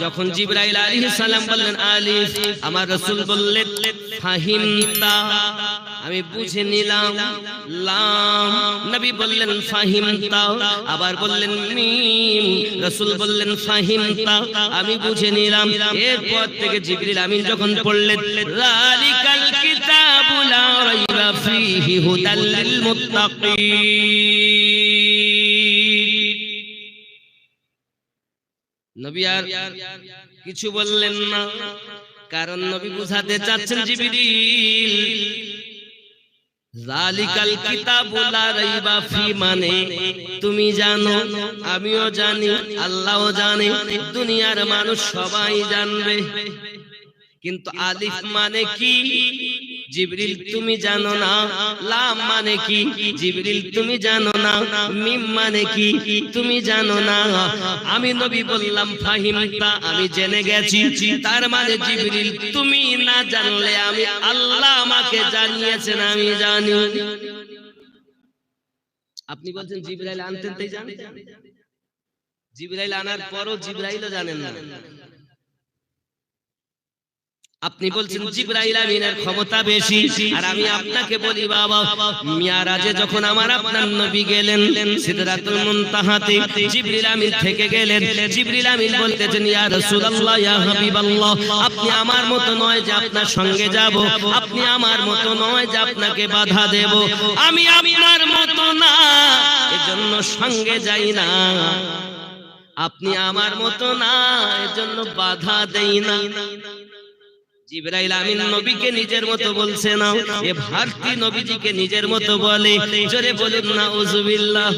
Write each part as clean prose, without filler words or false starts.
যখন জিবরাইল আলাইহিস সালাম বললেন আলিফ, আমার রাসূল বললেন ফাহিমতা, আমি বুঝে নিলাম। লাম, নবী বললেন ফাহিমতা, আবার বললেন মিম, রাসূল বললেন ফাহিমতা, আমি বুঝে নিলাম। এরপর থেকে জিবরিল আমিন যখন পড়লেন যালিকাল কিতাবু লা রাইবা ফীহি হুদাল লিল মুত্তাকিন, নবী আর কিছু বললেন না, কারণ নবী বুঝাতে চাচ্ছেন জিবরিল যালিকাল কিতাবু লা রাইবা ফি মানে তুমি জানো, আমিও জানি, আল্লাহও জানে, দুনিয়ার মানুষ সবাই জানবে, কিন্তু আলিফ মানে কি জিবরিল তুমি জানো না, লাম মানে কি জিবরিল তুমি জানো না, মিম মানে কি তুমি জানো না। আমি নবী বললাম ফাহিমতা, আমি জেনে গেছি, তার মানে জিবরিল তুমি না জানলে আমি আল্লাহ আমাকে জানিয়েছেন আমি জানি। আপনি বলছেন জিবরাইল আনতেন তাই জানেন, জিবরাইল আনার পরও জিবরাইলও জানেন না। আপনি বলছেন জিবরাইল আমিনের ক্ষমতা বেশি, আর আমি আপনাকে বলি বাবা, মিরাজে যখন আমার আপনার নবী গেলেন সিদরাতুল মুনতাহাতে, জিবরিল আমিন থেকে গেলেন, জিবরিল আমিন বলতেছেন ইয়া রাসূলুল্লাহ, ইয়া হাবিবাল্লাহ, আপনি আমার মতো নয় যে আপনার সঙ্গে যাব, আপনি আমার মতো নয় যে আপনাকে বাধা দেব, আমি আপনার মতো না এজন্য সঙ্গে যাই না, আপনি আমার মতো না এজন্য বাধা দেই না। জিবরাইল আমিন নবীকে নিজের মতো বলছে না, এ ভারতী নবীজিকে নিজের মতো বলে, জোরে বলুন নাউজুবিল্লাহ।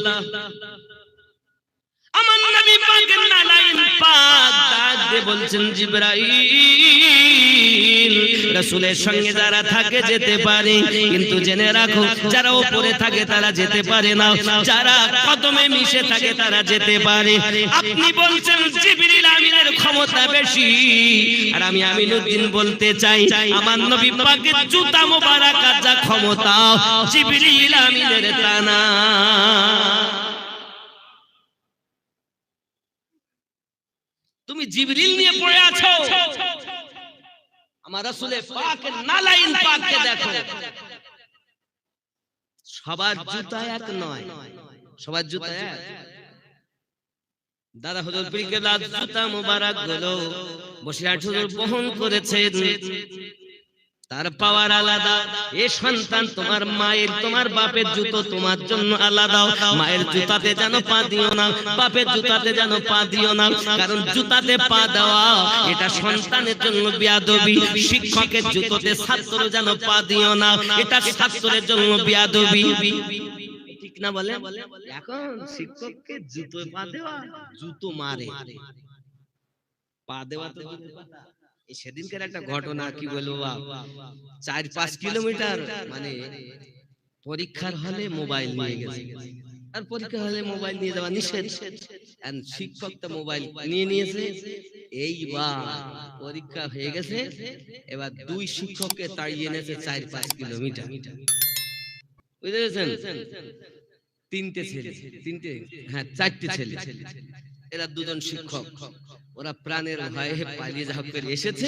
আমার নবী পাকের নালাইন পাক ডাক দিয়ে বলছেন জিবরাইল, রাসূলের সঙ্গে যারা থাকে যেতে পারে, কিন্তু জেনে রাখো যারা উপরে থাকে তারা যেতে পারে না, যারা কদমে মিশে থাকে তারা যেতে পারে। আপনি বলছেন জিবরিল আমিনের ক্ষমতা বেশি, আর আমি আমিনুদ্দিন বলতে চাই আমার নবী পাকের জুতা মোবারকার যা ক্ষমতা জিবরিল আমিনের তা না। তুমি জিবরিল নিয়ে পড়ে আছো, আমার রাসূলের পাকের নালাইন পাককে দেখো, সবার জুতা এক নয়, সবার জুতা এক। দাদা হুজুর পীরকেবলার জুতা মোবারক গুলো বসিরহাট হুজুর বহন করেছেন, তার পাওয়ার আলাদা। এ সন্তান তোমার মায়ের তোমার বাপের জুতো তোমার জন্য আলাদা, মায়ের জুতাতে যেন পা দিও না, বাপের জুতাতে যেন পা দিও না, কারণ জুতাতে পা দেওয়া এটা সন্তানের জন্য বেয়াদবি, শিক্ষকের জুতোতে ছাত্র যেন পা দিও না, এটা ছাত্রের জন্য বেয়াদবি, ঠিক না বলে? এখন শিক্ষককে জুতো পা দেওয়া, জুতো মারে, পা দেওয়া তো সেদিনকার একটা ঘটনা কি বলবো, 4-5 কিলোমিটার মানে পরীক্ষার হলে মোবাইল নিয়ে গেছে, আর পরীক্ষা হলে মোবাইল নিয়ে যাওয়া নিষেধ, শিক্ষক তো মোবাইল নিয়ে নিয়েছে। এইবার পরীক্ষা হয়ে গেছে, এবার 2 শিক্ষককে তাড়িয়ে এনেছে 4-5 কিলোমিটার, বুঝতে পেরেছেন? 3টে ছেলে, 4টে ছেলে, এরা 2 জন শিক্ষক, ওরা প্রাণের ভয়ে পালিয়ে যাওয়া করে এসেছে।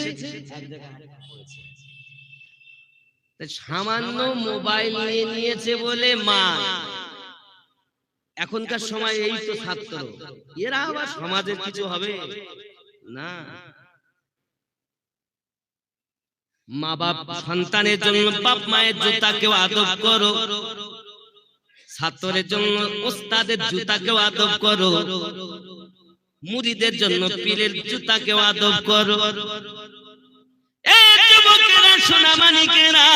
সামান্য মোবাইল নিয়ে নিয়েছে বলে মা, এখনকার সময় এই তো ছাত্র, এরা আবার সমাজের কিছু হবে না। মা বাপ সন্তানের জন্য বাপ মায়ের জুতাকেও আদব করো, ছাত্রের জন্য ওস্তাদের জুতাকেও আদব করো, মুরিদের জন্য পীরের জুতাকেও আদব করো। যুবকেরা সোনা মানিকেরা,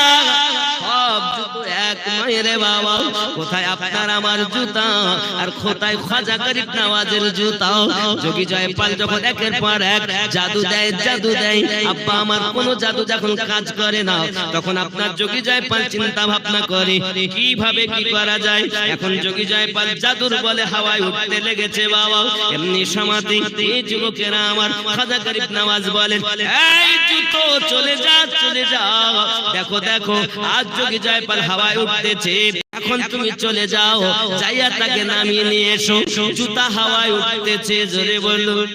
সব জুতো এক নয় রে বাবা, কোথায় আপনার আমার জুতা আর কোথায় খাজা গরিব নওয়াজের জুতা? যোগী জয়পাল যখন একের পর এক জাদু দেয়, জাদু দেয়, আব্বা আমার কোন জাদু যখন কাজ করে না, তখন আপনার যোগী জয়পাল চিন্তা ভাবনা করে কিভাবে কি করা যায়। এখন যোগী জয়পাল জাদুর বলে হাওয়ায় উঠতে লেগেছে বাবা, এমনি সমাধি। এই যুবকেরা আমার খাজা গরিব নওয়াজ বলেন, এই জুতো চলে যা, চলে যাও, দেখো দেখো আজ যোগী জয়পাল হাওয়ায় উঠতেছে, এখন তুমি চলে যাও, যাইয়া তাকে নামিয়ে নিয়ে এসো, জুতা হাওয়ায় উঠতেছে, জোরে বলুন।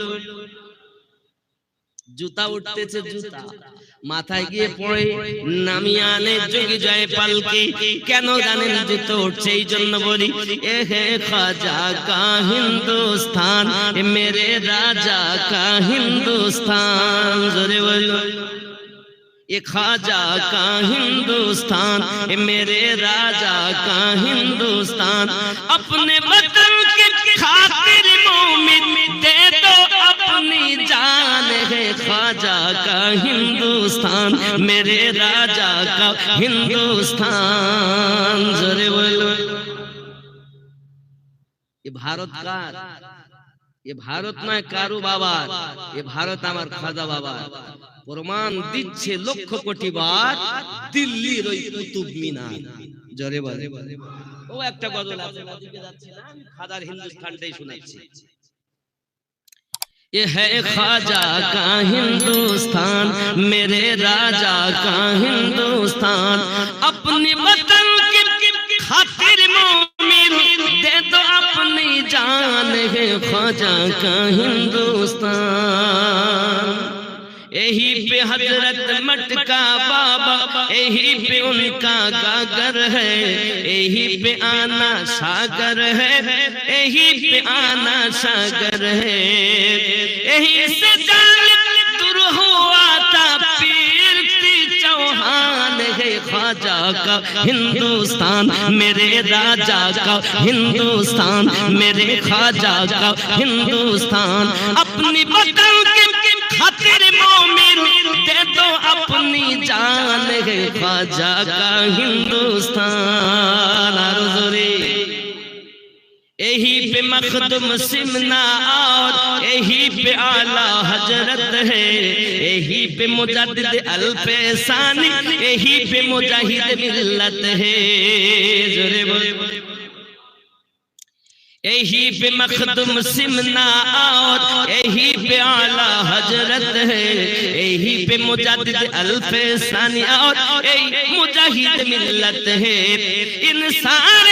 জুতা উঠতেছে, জুতা মাথায় গিয়ে পড়ে, নামিয়ে আনে যোগী জয় পালকি। কেন জানেন জুতো উঠছে? এই জন্য বলি, এ হে খাজা কা হিন্দুস্তান, এ মেরে রাজা কা হিন্দুস্তান। জোরে বলো, ये ख्वाजा का हिंदुस्तान, ये मेरे राजा का हिंदुस्तान। अपने वतन के खातिर मोमिन दे दो अपनी जान, है ख्वाजा का हिंदुस्तान, मेरे राजा का हिंदुस्तान। जोरे बोलो, ये भारत का, ये भारत नয় কারো বাবার, ये भारत আমার খাজা বাবার। প্রমাণ দিচ্ছে লক্ষ কোটি বার দিল্লির ওই কুতুব মিনার। জোরে বলে, ও একটা গজল আছে, ওদিকে যাচ্ছি না, আমি খাজার হিন্দুস্তানটাই শোনাচ্ছি। ये है ख्वाजा का हिंदुस्तान, मेरे राजा का हिंदुस्तान। अपने वतन के खातिर मोमिन दे दो अपनी जान, है ख्वाजा का हिंदुस्तान। यही पे हजरत मटका बाबा, यही पे उनका गागर है, यही पे आना सागर है, यही पे आना सागर है। यही से जान दूर हुआ था पीर चौहान, है ख्वाजा का हिंदुस्तान, मेरे राजा का हिंदुस्तान, मेरे ख्वाजा का हिंदुस्तान। अपनी वतन के खातिर मोमिन दे दो अपनी जान, है ख्वाजा का हिंदुस्तान। यही पे मखदूम सिमना और यही पे आला हजरत है, यही पे मुजद्दिद अल्फसानी, यही पे मुजाहिद मिल्लत है। जोरे बोले, यही पे मखदूम सिमना और यही पे आला हजरत है, यही पे मुजद्दिद अल्फसानी और यही मुजाहिद मिल्लत है। इंसान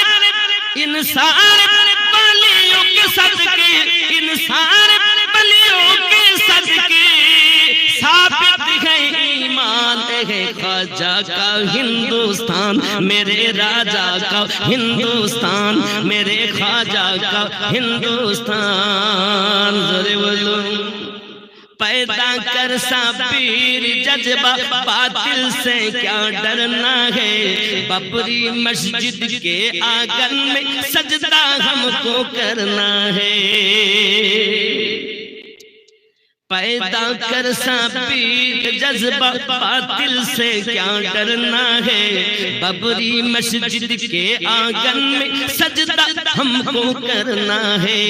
इंसान बलियों के सदके, इंसान बलियों के सदके साबित है ईमान, है ख्वाजा का हिंदुस्तान, मेरे राजा का हिंदुस्तान, मेरे ख्वाजा का हिंदुस्तान। जोरे बोलो, पैदा कर साबीर जज्बा, बातिल से क्या डरना है, बबरी मस्जिद के आंगन में सजदा हमको करना है। पैदा कर साबीर जज्बा, बातिल से क्या डरना है, बबरी मस्जिद के आंगन में सजदा हमको करना है।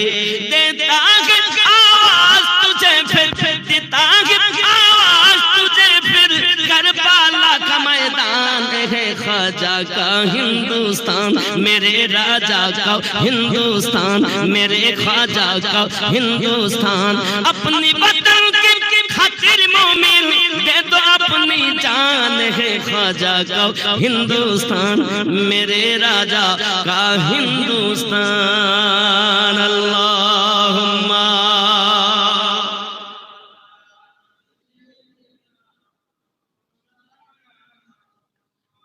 देता है आवाज तुझे फिर, देता है आवाज तुझे फिर, करबला का मैदान, है ख्वाजा का हिंदुस्तान, मेरे राजा का हिंदुस्तान, मेरे ख्वाजा का हिंदुस्तान। अपनी वतन के खातिर मोमिन दे दो अपनी जान, है ख्वाजा का हिंदुस्तान, मेरे राजा का हिंदुस्तान। अल्लाहुम्मा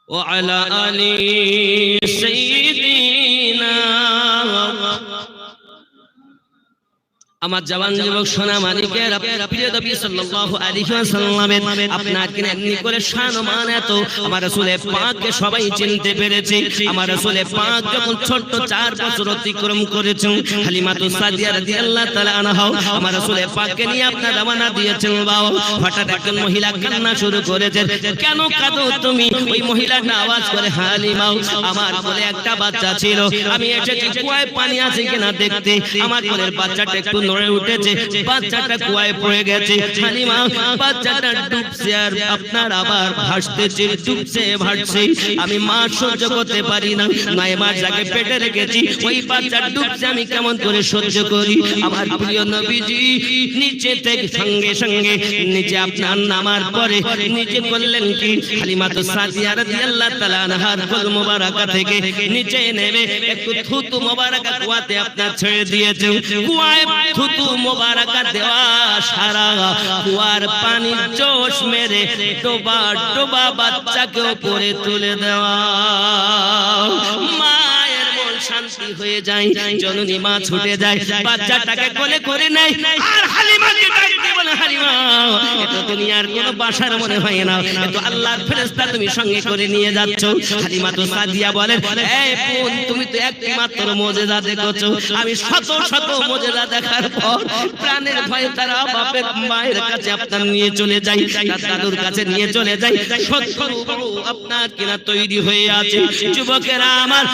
व अला आली सय्यिदिना। আমার জওয়ান যুবক সোনা মানিকের প্রিয় নবী সাল্লাল্লাহু আলাইহি ওয়াসাল্লামের আপনাকে এমনি করে শান ও মান এত, আমার রাসূল পাককে সবাই চিনতে পেরেছে। আমার রাসূল পাক যখন ছোট 4 বছর অতিক্রম করেছেন, হালিমাতু সাদিয়া রাদিয়াল্লাহু তাআলা আনহা আমার রাসূল পাককে নিয়ে আপনার রওনা দিয়েছেন। বাবা, হঠাৎ একজন মহিলা কান্না শুরু করেছেন। কেন কাঁদো তুমি? ওই মহিলাটা আওয়াজ করে, হালিমা, আমার কোলে একটা বাচ্চা ছিল, আমি এসেছি কুয়ায় পানি আছে কিনা দেখতে। আমার কোলের বাচ্চাটা একটু নড়ে উঠেছে, বাচ্চাটা কুয়ায় পড়ে গেছে। হালিমা, বাচ্চাটা ডুবছে আর আপনার আবার ভাসতেছে, ডুবছে ভাসছে। আমি মা সহ্য করতে পারি না, 9 মাস আগে পেটে রেখেছি, ওই বাচ্চা ডুবছে, আমি কেমন করে সহ্য করি? আমার প্রিয় নবীজি নিচে থেকে সঙ্গে সঙ্গে নিচে আপনার নামার পরে নিচে করলেন কি, হালিমাতু সাদিয়া রাদিয়াল্লাহু তাআলা আনহার কোল মোবারকা থেকে নিচে নেমে একটু থুতু মোবারকা কুয়াতে আপনার ছেড়ে দিয়েছে। কুয়ায় থুতু মোবারকা দেওয়া সারা কুয়ার পানির জোশ মেরে ডোবা ডোবা বাচ্চাকে উপরে তুলে দেওয়া মায়ের মন শান্তি হয়ে যায় জননী মা ছুটে যায় বাচ্চাটাকে কোলে করে নেয় আর হালিমাকে ডাক দিয়ে বলে হালিমা এটা দুনিয়ার কোনো বাসার মনে হয় না এত আল্লাহর ফেরেশতা তুমি সঙ্গে করে নিয়ে যাচ্ছ হালিমা তো সাদিয়া বলেন এই বোন তুমি তো একটি মাত্র মুজিজা দেখেছো আমি শত শত মুজিজা দেখার পর প্রাণের ভয়ে তারা বাপের মায়ের কাছে আপনার নিয়ে চলে যায় তার দাদুর কাছে নিয়ে চলে যায় শত্রু আপনার কিনা তৈরি হয়ে আছে যুবকেরা আমার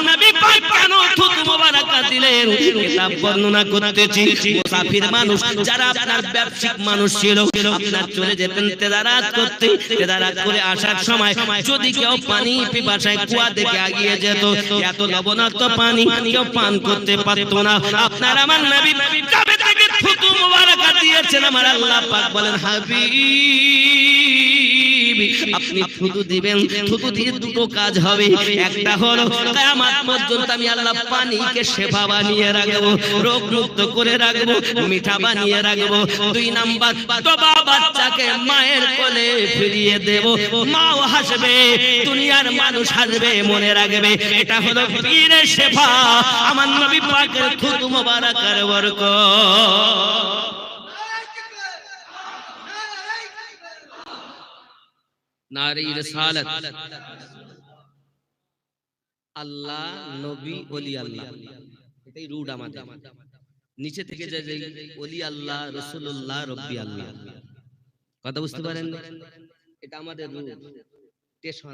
নবী পাক কেন থুতু মোবারকা দিলেন কিতাব বর্ণনা করতেছি মুসাফির মানুষ যারা আপনার ব্যবসায়িক মানুষ ছিল আপনার চলে যেতেন তেজারাত করতে তেজারাত করে আসার সময় যদি কেউ পানি পিপাসায় কুয়া থেকে আগিয়ে যেত এত লবণাক্ত পানি কেউ পান করতে পারত না আপনার আমার নবী কবে থেকে থুতু মোবারকা দিয়েছেন আমার আল্লাহ পাক বলেন হাবিব আপনি থুতু দিবেন থুতু দিয়ে দুটো কাজ হবে একটা হলো কিয়ামত পর্যন্ত আমি আল্লাহ পানিকে শেফা বানিয়ে রাখবো রোগ মুক্ত করে রাখবো মিঠা বানিয়ে রাখবো দুই নাম্বার তবা বাচ্চাকে মায়ের কোলে ফিরিয়ে দেব মাও হাসবে দুনিয়ার মানুষ হাসবে মনে রাখবে এটা হলো পীরের শেফা আমার নবী পাকের থুতু মোবারকার বরকত নারে রিসালাত আল্লাহ নবী ওলি আল্লাহ এটাই রুট আমাদের নিচে থেকে যে ওলি আল্লাহ রাসূলুল্লাহ রব্বি আল্লাহ কথা বুঝতে পারেন এটা আমাদের রুট স্টেশন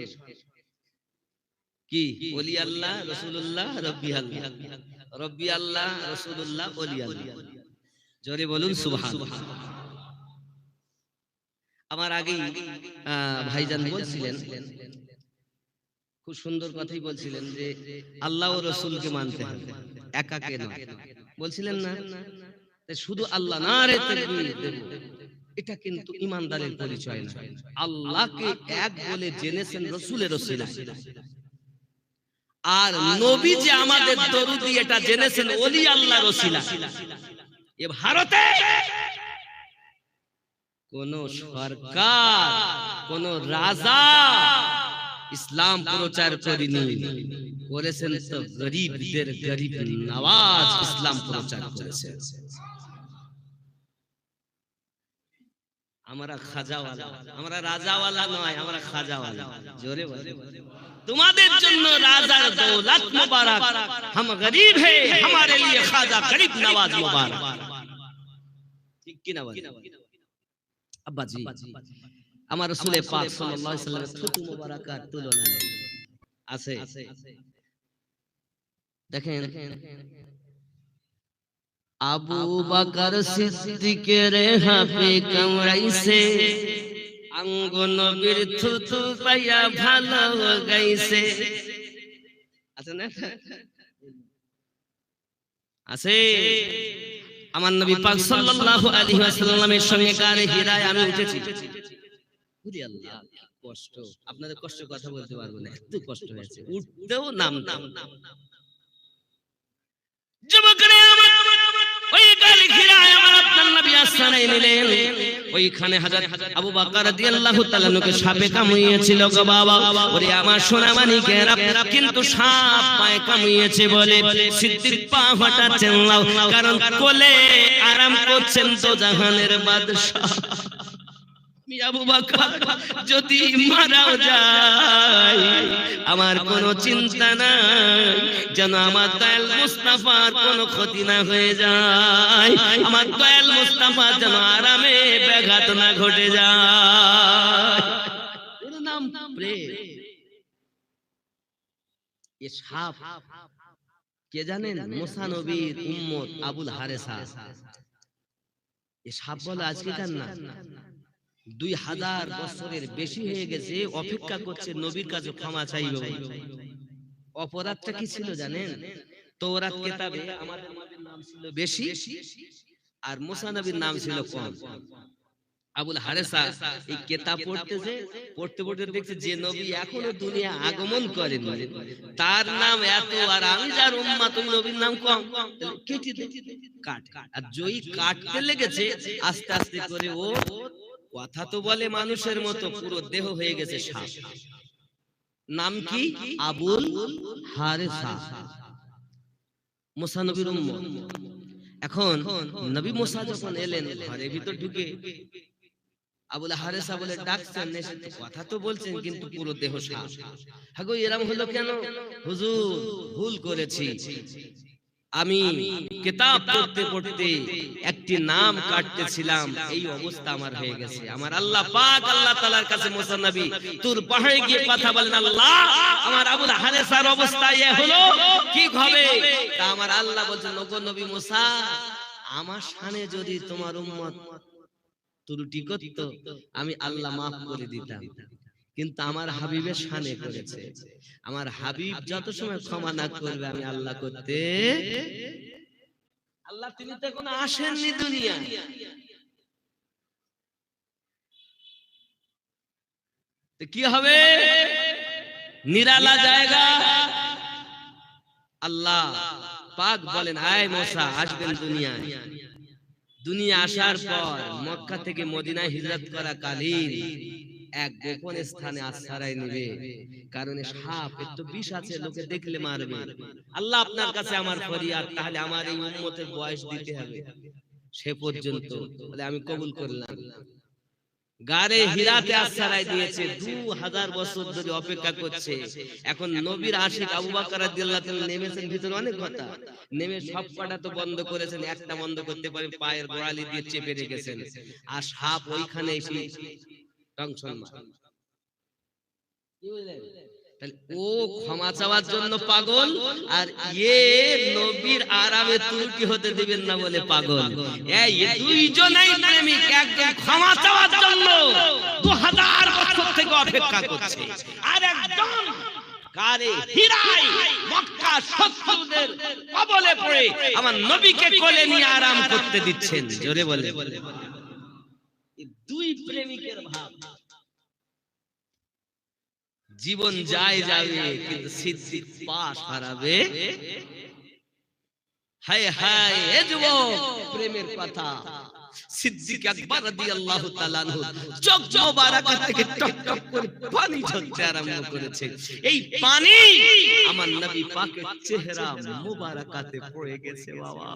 কি ওলি আল্লাহ রাসূলুল্লাহ রব্বি আল্লাহ রব্বি আল্লাহ রাসূলুল্লাহ ওলি আল্লাহ জোরে বলুন সুবহানাল্লাহ আমার আগে ভাইজান বলছিলেন খুব সুন্দর কথাই বলছিলেন যে আল্লাহ ও রাসূলকে মানতে হবে একাকে নয় বলছিলেন না শুধু আল্লাহ নারে তাকবীর দেব এটা কিন্তু ঈমানদারের পরিচয় না আল্লাহকে এক বলে জেনেছেন রাসূলের ওসিলায় আর নবী যে আমাদের দরুদি এটা জেনেছেন ওলি আল্লাহর ওসিলায় এ ভারতে কোন সরকার কোন রাজা ইসলাম প্রচার করেনি করেছেন তো গরিবদের গরিব নওয়াজ ইসলাম প্রচার করেছেন আমরা খাজাওয়ালা আমরা রাজাওয়ালা নয় আমরা খাজাওয়ালা জোরে বলে তোমাদের জন্য রাজার দৌলত মুবারক हम गरीब हैं हमारे लिए खाजा गरीब नवाज मुबारक ঠিক কি না বলে আব্বাজি আমার রাসূল পাক সাল্লাল্লাহু আলাইহি ওয়াসাল্লামের থুতু মোবারকার তুলনা নেই আছে দেখেন আবু বকর সিদ্দিকের হাতে কামড়াইছে আঙ্গো নবীর থুতু পাইয়া ভালো গাইছে আছে না আছে আমার নবী পাক সাল্লাল্লাহু আলাইহি ওয়াসাল্লামের সঙ্গে গারে হিরায় আমি উঠেছি ওরে আল্লাহ কষ্ট আপনাদের কষ্ট কথা বলতে পারবো না এত কষ্ট হয়েছে উঠতেও নাম যুবকরা আমার ওই গারে হিরায় আমার আপনার নবী আসসানাই নিলেন ওইখানে হযরত আবু বকর রাদিয়াল্লাহু তাআলা কে সাপে কামড়িয়েছিল গো বাবা ওরে আমার সোনা মানিকেরা কিন্তু সাপ পায়ে কামড়িয়েছে বলে সিদ্দিক পা হটাচ্ছেন নাও কারণ কোলে আরাম করছেন তো জাহানের বাদশা আবু বকর যদি মারাও যায় আমার কোনো চিন্তা নাই যেন আমার দয়াল মুস্তাফার কোনো ক্ষতি না হয়ে যায় আমার দয়াল মুস্তাফার যেন আরামে ব্যাঘাত না ঘটে যায় এর নাম প্রেম এ সাপ কে জানেন মুসা নবীর উম্মত আবুল হারেসা এ সাপ বলে আজকেকার না 2000 বছরের বেশি হয়ে গেছে অপেক্ষা করছে নবীর কাছে ক্ষমা চাইবে অপরাধটা কি ছিল জানেন তওরাত কিতাবে আমাদের নাম ছিল বেশি আর মুসা নবীর নাম ছিল কম আবুল হারেসা এই কিতাব পড়তেছে, পড়তে পড়তে দেখছে যে নবী এখনো দুনিয়া আগমন করেন তার নাম এত, আর আমি যার উম্মত ওই নবীর নাম কম, কেটে দে, কাট। আর জয়ী কাটতে লেগেছে আস্তে আস্তে করে, ও কথা তো বলে মানুষের মতো, পুরো দেহ হয়ে গেছে সাপ। নাম কি? আবুল হারেসা, মুসা নবীর উম্মত। এখন নবী মুসা যখন এলেন ঘরের ভিতর ঢুকে আবুল হারেসা বলে ডাকছেন, কথা তো বলছেন কিন্তু পুরো দেহ সাপ। হাগো এরকম হলো কেন? হুজুর ভুল করেছি, আমি কিতাব পড়তে পড়তে একটি নাম কাটতেছিলাম, এই অবস্থা আমার হয়ে গেছে। আমার আল্লাহ পাক আল্লাহ তাআলার কাছে মুসা নবী তুর পাহাড়ে গিয়ে কথা বলেন, আল্লাহ আমার আবুল হারেসার অবস্থা এ হলো, কি হবে? তা আমার আল্লাহ বলেন, ওগো নবী মুসা, আমার শানে যদি তোমার উম্মত ত্রুটি করত আমি আল্লাহ মাফ করে দিতাম, কিন্তু আমার হাবিবের শানে করেছে। আমার হাবিব যত সময় ক্ষমা না করবে আমি আল্লাহ করতে, আল্লাহ তিনি তো এখন আসেননি দুনিয়া, তো কি হবে? নিরালা জায়গা। আল্লাহ পাক বলেন, আয় মুসা আসবেন দুনিয়ায়। দুনিয়া আসার পর মক্কা থেকে মদিনায় হিজরত করা কালীন এক গোপন স্থানে আশ্রয় নেবে, কারণ সাপ এর তো বিষ আছে, লোকে দেখলে মারবে। আল্লাহ আপনার কাছে আমার ফরিয়াদ, তাহলে আমার এই উম্মতের বয়স দিতে হবে সে পর্যন্ত, বলে আমি কবুল করলাম। গারে হিরাতে আশ্রয় দিয়েছে, 2000 বছর ধরে অপেক্ষা করছে। এখন নবীর আশিক আবু বকর রাদিয়াল্লাহু তাআলা নেমেছেন ভিতরে, অনেক কথা নেমে সব কটা তো বন্ধ করেছেন, একটা বন্ধ করতে পারে, পায়ের গোড়ালি দিয়ে চেপে রেখেছেন, আর সাপ ওইখানে এসে টংসন মারে। কি বললেন? ও ক্ষমা চাওয়ার জন্য পাগল, আর নবীর আরামে ত্রুটি হতে দিবেন না বলে পাগল। এই দুইজনেই প্রেমিক, একজন ক্ষমা চাওয়ার জন্য 2000 বছর থেকে অপেক্ষা করছে, আর একজন গারে হিরায় মক্কা শত্রুদের কবলে পড়ে আমার নবীকে কোলে নিয়ে আরাম করতে দিচ্ছেন। জোরে বলে, দুই প্রেমিকের ভাব। জীবন যায় যাবে, কিন্তু সিদ্দিক পাশ হারাবে। হায় হায় এ যুবক, প্রেমের কথা। সিদ্দিক আকবর রাদিয়াল্লাহু তাআলা আনহু চোখ মোবারক থেকে টক টক করে পানি ঝরতে আরম্ভ করেছে। এই পানি আমার নবী পাকের চেহারা মোবারকাতে পড়ে গেছে। বাবা,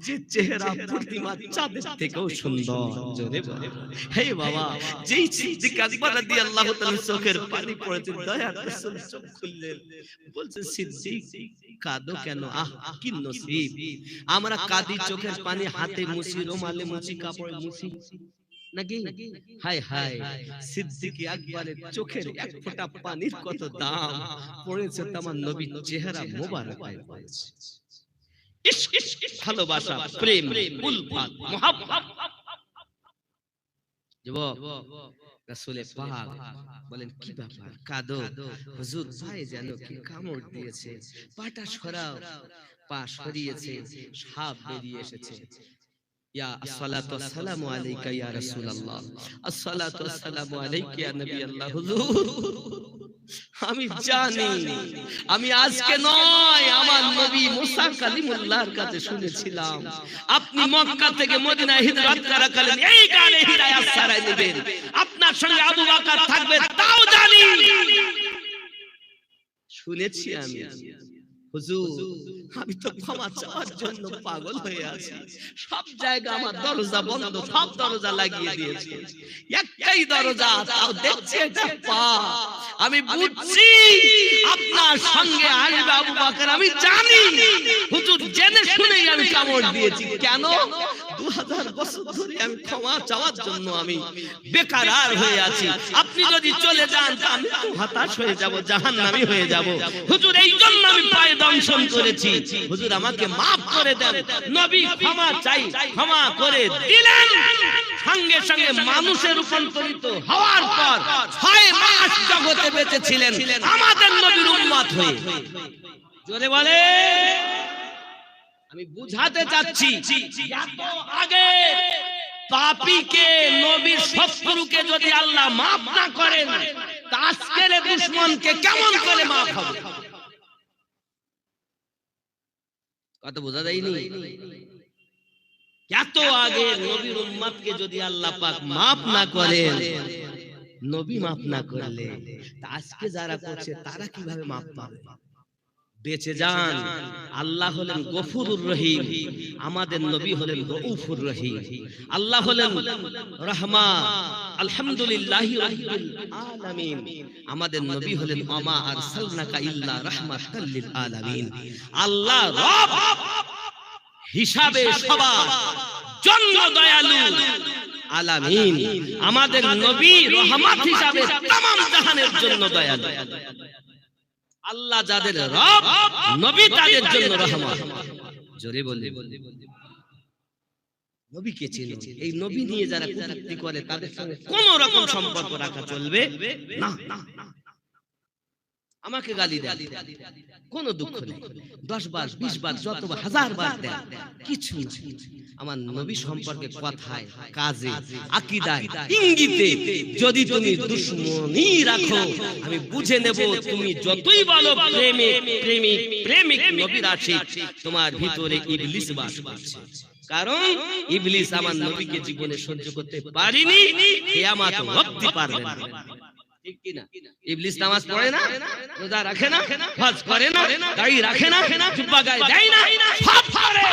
যে চেহারা পূর্ণিমার চাঁদের থেকেও সুন্দর। জোরে বলে, হে বাবা, যেই সিদ্দিক আকবর রাদিয়াল্লাহু তাআলা চোখের পানি পড়েছে, দয়ার রাসূল চোখ খুললেন, বলছে সিদ্দিক কাঁদো কেন? আহ কি নসিব, আমরা কাঁদি চোখের পানি হাতে মুছি, রুমালে মুছি, কাপড়ে মুছি নাকি? হায় হায়, সিদ্দিক আকবরের চোখের এক ফোঁটা পানির কত দাম পড়েছে আমার নবীর চেহারা মোবারকায় পড়েছে। ইশক, ভালোবাসা, প্রেম, উলফত, মুহাব্বত। যুবক, রাসূলে পাক বলেন, কি ব্যাপার কাঁদো? হুজুর পায়ে যেন কি কামড় দিয়েছে, পাটা সরাও। পা সরিয়েছে, সাপ বেরিয়ে এসেছে। ইয়া আসসালাতু ওয়াসসালামু আলাইকা ইয়া রাসূলুল্লাহ, আসসালাতু ওয়াসসালামু আলাইকা ইয়া নবী আল্লাহ। হুজুর আমি জানি, আমি আজকে নয়, আমার নবী মুসা কালিমুল্লাহর কাছে শুনেছিলাম আপনি মক্কা থেকে মদিনায় হিজরত করাকালীন এই গানে হিরায় আশ্রয় নেবেন, আপনার সঙ্গে আবু বকর থাকবে, তাও জানি, শুনেছি আমি। হুজুর আমি তো ক্ষমা চাওয়ার জন্য পাগল হয়ে আছি, সব জায়গা আমার দরজা বন্ধ, সব দরজা লাগিয়ে দিয়েছে, একটাই দরজা, তাও দেখছি এটা পা। আমি বুঝছি আপনার সঙ্গে আসবে আবু বকর, আমি জানি। হুজুর জেনে শুনেই আমি কামড় দিয়েছি। কেন? 2000 বছর ধরে আমি ক্ষমা চাওয়ার জন্য আমি বেকারার হয়ে আছি, আপনি যদি চলে যান তা আমি হতাশ হয়ে যাব, জাহান্নামী হয়ে যাব। হুজুর এই জন্য আমি পায়ে দংশন করেছি, হুজুর আমাকে মাফ করে দেন। নবী ক্ষমা চাই, ক্ষমা করে দিলেন। সঙ্গে সঙ্গে মানুষে রূপান্তরিত হওয়ার পর 6 মাস জগতে বেঁচে ছিলেন আমাদের নবীর উম্মত হয়ে। জোরে বলে, আমি বুঝাতে চাচ্ছি, এত আগে পাপীকে নবী নবীর শত্রুকে যদি আল্লাহ মাফ না করেন, তা আজকের দুশমনকে কেমন করে মাফ হবে? কত বোঝা যায়নি? এত আগে নবীর উম্মতকে যদি আল্লাহ পাক মাফ না করেন, নবী মাফ না করলে, তা আজকে যারা করছে তারা কিভাবে মাফ পাবে? বেঁচে যান। আল্লাহ হলেন গফুরুর রহিম, আমাদের নবী হলেন রউফুর রহিম। আল্লাহ হলেন রহমা, আলহামদুলিল্লাহি রাব্বিল আলামিন। আমাদের নবী হলেন ওমা আরসালনাকা ইল্লা রাহমাতাল লিল আলামিন। আল্লাহ রব হিসাবে সবার জন্য দয়ালু আলামিন। আমাদের নবী রহমত হিসাবে तमाम জাহানের জন্য দয়ালু। আল্লাহ যাদের রব, নবী তাদের জন্য রহমত। জোরে বলে নবীকে চিনো। এই নবী নিয়ে যারা কটূক্তি করে তাদের সঙ্গে কোন রকম সম্পর্ক রাখা চলবে না। আমাকে গালি দেন, কোন দুঃখ নেই। 10 বার 20 বার যতবার 1000 বার দেন, কিছু না। আমার নবী সম্পর্কে কথায়, কাজে, আকীদায়, ইঙ্গিতে যদি তুমি দুশমনী রাখো, আমি বুঝে নেব তুমি যতই বলো প্রেমিক নবীর আশিক, তোমার ভিতরে ইবলিস বাস করছে। কারণ ইবলিস আমার নবীকে জীবনে সহ্য করতে পারেনি, কিয়ামত অবধি পারবে না। ঠিক কি না? ইবলিস নামাজ পড়ে না, রোজা রাখে না, হজ করে না, দাড়ি রাখে না, জুব্বা গায়ে দেয় না, সব করে।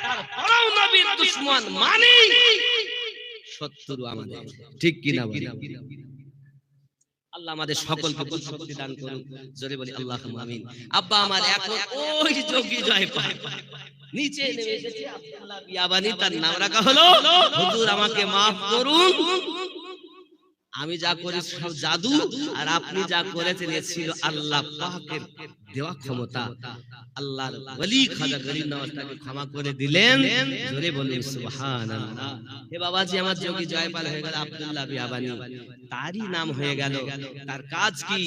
তারপরেও নবীর দুশমন মানে শত্রু আমাদের। ঠিক কি না বলি? আল্লাহ আমাদের সকলকে বুঝশক্তি দান করুন। জোরে বলি আল্লাহুম্মা আমিন। আব্বা আমার এখন ওই যোগী জয় পায় নিচে নেমে এসেছে, আব্দুল্লাহ বিয়াবানি তার নাম রাখা হলো। হুজুর আমাকে maaf করুন, আমি যা করেছি সব জাদু, আর আপনি যা করেছেন এ ছিল আল্লাহ পাকের দেওয়া ক্ষমতা। আল্লাহর ওলি খাজা গরিব নওয়াজ তাকে ক্ষমা করে দিলেন। জোরে বলুন সুবহানাল্লাহ। হে বাবাজি, আমার যোগী জয়পাল হয়ে গেল আব্দুল্লাহ বিয়াবানি, তারই নাম হয়ে গেল। তার কাজ কি?